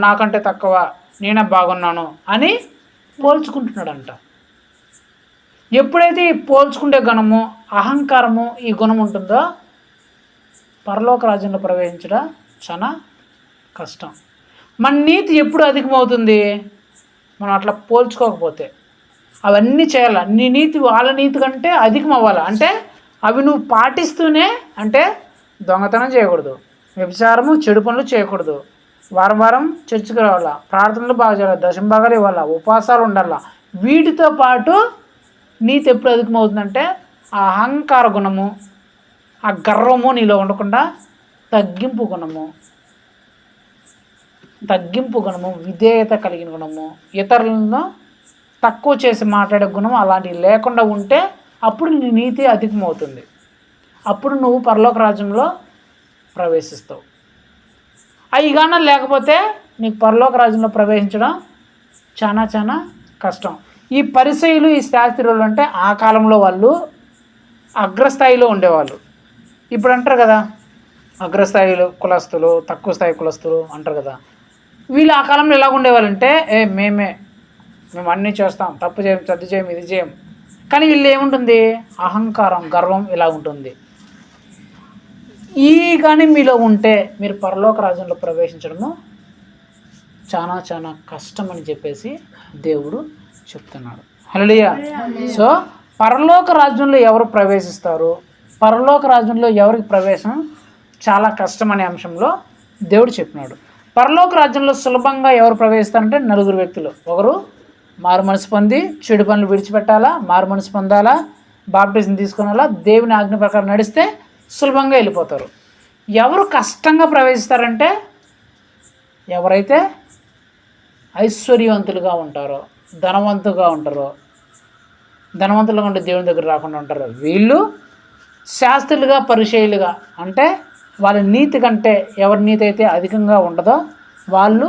Speaker 1: నాకంటే తక్కువ, నేనే బాగున్నాను అని పోల్చుకుంటున్నాడంట. ఎప్పుడైతే ఈ పోల్చుకుంటే గుణము, అహంకారము, ఈ గుణం ఉంటుందో పరలోక రాజ్యంలో ప్రవేశించడం చాలా కష్టం. మన నీతి ఎప్పుడు అధికమవుతుంది? మనం అట్లా పోల్చుకోకపోతే. అవన్నీ చేయాలి. నీ నీతి వాళ్ళ నీతి కంటే అధికం అవ్వాలి. అంటే అవి నువ్వు పాటిస్తూనే, అంటే దొంగతనం చేయకూడదు, వ్యభిచారము, చెడు పనులు చేయకూడదు, వారం చర్చికి రావాలా, ప్రార్థనలు బాగా చేయాలి, దశమ భాగాలు ఇవ్వాలా, ఉపవాసాలు ఉండాలా. వీటితో పాటు నీతి ఎప్పుడు అధికమవుతుందంటే ఆ అహంకార గుణము, ఆ గర్వము నీలో ఉండకుండా తగ్గింపు గుణము, విధేయత కలిగిన గుణము, ఇతరులను తక్కువ చేసి మాట్లాడే గుణం అలాంటివి లేకుండా ఉంటే అప్పుడు నీ నీతి అధికమవుతుంది. అప్పుడు నువ్వు పరలోక రాజ్యంలో ప్రవేశిస్తావు. అవి కానీ లేకపోతే నీకు పరలోక రాజ్యంలో ప్రవేశించడం చాలా చాలా కష్టం. ఈ పరిసయ్యులు, ఈ శాస్త్రులు అంటే ఆ కాలంలో వాళ్ళు అగ్రస్థాయిలో ఉండేవాళ్ళు. ఇప్పుడు అంటారు కదా అగ్రస్థాయిలో కులస్తులు, తక్కువ స్థాయి కులస్తులు అంటారు కదా. వీళ్ళు ఆ కాలంలో ఎలా ఉండేవాళ్ళంటే మేము అన్నీ చేస్తాం, తప్పు చేయం, చదువు చేయం, ఇది చేయం. కానీ వీళ్ళు ఏముంటుంది, అహంకారం, గర్వం ఇలా ఉంటుంది. ఈ కానీ మీలో ఉంటే మీరు పరలోక రాజ్యంలో ప్రవేశించడము చాలా చాలా కష్టం అని చెప్పేసి దేవుడు చెప్తున్నాడు. హల్లెలూయా. సో పరలోక రాజ్యంలో ఎవరు ప్రవేశిస్తారు, పరలోక రాజ్యంలో ఎవరికి ప్రవేశం చాలా కష్టం అనే అంశంలో దేవుడు చెప్పినాడు. పరలోక రాజ్యంలో సులభంగా ఎవరు ప్రవేశిస్తారంటే 4 వ్యక్తులు. ఒకరు మారు మనసు పొంది చెడు పనులు విడిచిపెట్టాలా, మారు మనసు పొందాలా, బాప్టిజం తీసుకోవాలా, దేవుని ఆజ్ఞ ప్రకారం నడిస్తే సులభంగా వెళ్ళిపోతారు. ఎవరు కష్టంగా ప్రవేశిస్తారంటే ఎవరైతే ఐశ్వర్యవంతులుగా ఉంటారో, ధనవంతులుగా ఉంటారో, ధనవంతులుగా ఉంటే దేవుని దగ్గర రాకుండా ఉంటారో వీళ్ళు శాస్త్రులుగా, పరిచయులుగా అంటే వాళ్ళ నీతి కంటే ఎవరి నీతి అయితే అధికంగా ఉండదో వాళ్ళు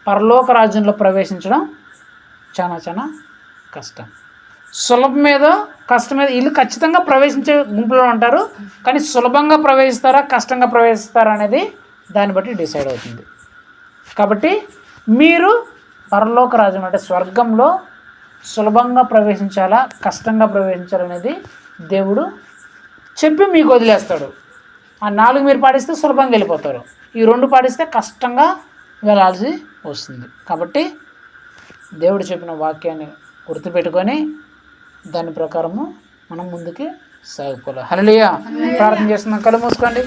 Speaker 1: పరలోక రాజ్యంలో ప్రవేశించడం చాలా చాలా కష్టం. సులభం మీద కష్టం మీద వీళ్ళు ఖచ్చితంగా ప్రవేశించే గుంపులో ఉంటారు. కానీ సులభంగా ప్రవేశిస్తారా, కష్టంగా ప్రవేశిస్తారా అనేది దాన్ని బట్టి డిసైడ్ అవుతుంది. కాబట్టి మీరు పరలోక రాజ్యం అంటే స్వర్గంలో సులభంగా ప్రవేశించాలా, కష్టంగా ప్రవేశించాలనేది దేవుడు చెప్పి మీకు వదిలేస్తాడు. ఆ 4 మీరు పాటిస్తే సులభంగా వెళ్ళిపోతారు, ఈ 2 పాటిస్తే కష్టంగా వెళ్ళాల్సి వస్తుంది. కాబట్టి దేవుడు చెప్పిన వాక్యాన్ని గుర్తుపెట్టుకొని దాని ప్రకారము మనం ముందుకి సాగుకోవాలి. హల్లెలూయా. ప్రార్థన చేస్తున్నాం. కళ్ళు మూసుకోండి.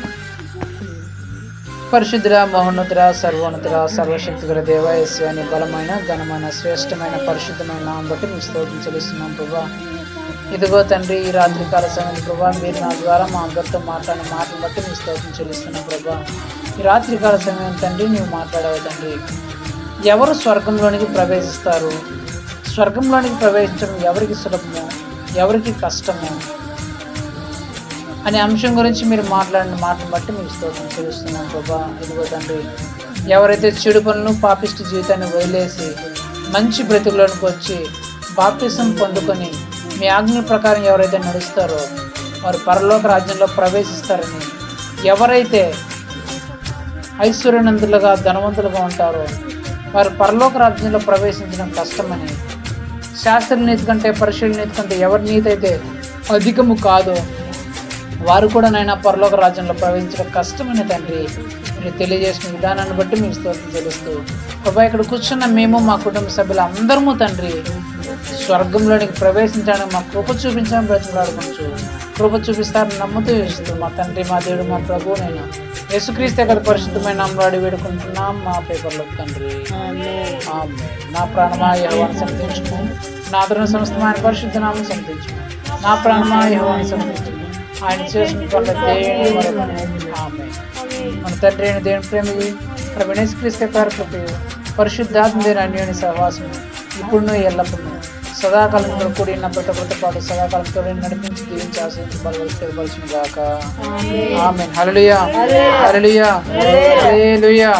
Speaker 1: పరిశుద్ధుడ, మహోన్నతుడ, సర్వోన్నతుడ, సర్వశక్తిగల దేవ యేసయ్య, నీ బలమైన, ఘనమైన, శ్రేష్టమైన, పరిశుద్ధమైన నామం బట్టి మీకు స్తోత్రం చెల్లిస్తున్నాం ప్రభా. ఇదిగో తండ్రి, ఈ రాత్రికాల సమయం ప్రభా మీరు నా ద్వారా మా అందరితో మాట్లాడిన మాటలు బట్టి మీకు స్తోత్రం చెల్లిస్తున్నాం ప్రభా. ఈ రాత్రికాల సమయం తండ్రి నీవు మాట్లాడావు తండ్రి. ఎవరు స్వర్గంలోనికి ప్రవేశిస్తారు, స్వర్గంలోనికి ప్రవేశించడం ఎవరికి సులభమో, ఎవరికి కష్టమో అనే అంశం గురించి మీరు మాట్లాడిన మాటను బట్టి మీకు స్తోత్రం చెల్లిస్తున్నాం ప్రభా. ఇదిగో తండ్రి, ఎవరైతే చెడు పనులను, పాపిష్టి జీవితాన్ని వదిలేసి మంచి బ్రతుకులోనికి వచ్చి బాప్టిజం పొందుకొని మీ ఆజ్ఞల ప్రకారం ఎవరైతే నడుస్తారో వారు పరలోక రాజ్యంలో ప్రవేశిస్తారని, ఎవరైతే ఐశ్వర్యనంతులుగా, ధనవంతులుగా ఉంటారో వారు పరలోక రాజ్యంలో ప్రవేశించడం కష్టమని, శాస్త్ర నీతి కంటే, పరిశీలన నీతి కంటే ఎవరి నీతి అయితే అధికము కాదో వారు కూడా నైనా పరలోక రాజ్యంలో ప్రవేశించడం కష్టమని తండ్రి మీరు తెలియజేసిన విధానాన్ని బట్టి మీకు స్తోత్రం తెలుస్తూ ప్రభా, ఇక్కడ కూర్చున్న మేము, మా కుటుంబ సభ్యులు అందరము తండ్రి స్వర్గంలోనికి ప్రవేశించడానికి మా కృప చూపించడానికి బ్రతిమలాడుకోవచ్చు. కృప చూపిస్తారని నమ్ముతూ ఇస్తూ మా తండ్రి, మా దేవుడు, మా ప్రభువు నేను యేసుక్రీస్తే కదా పరిశుద్ధమైన నామములో వేడుకుంటున్నాం మా పేపర్లో తండ్రి. ఆమేన్. నా ప్రాణమా యెహోవాను సంతించుము, నా ఆదరణ సమస్తమైన పరిశుద్ధ నామం సంతించుము. నా ప్రాణమా యెహోవాను సంతించుము, ఆయన చేసిన పనుల దేవుని వరకు. ఆమేన్. మన తండ్రి అయిన దేవుని ప్రేమయు, ప్రభు యేసుక్రీస్తు యొక్క కృపయు, పరిశుద్ధాత్మ దేవుని అన్యోన్య సహవాసము ఇప్పుడును ఎల్లప్పుడూ సదాకాలంతో కూడిన ప్రతి ఒక్కరితో పాటు సదాకాలంతో నడిపించి దీవించి ఆశీర్వదించబడును గాక. ఆమేన్. హల్లెలూయా. హల్లెలూయా. హల్లెలూయా.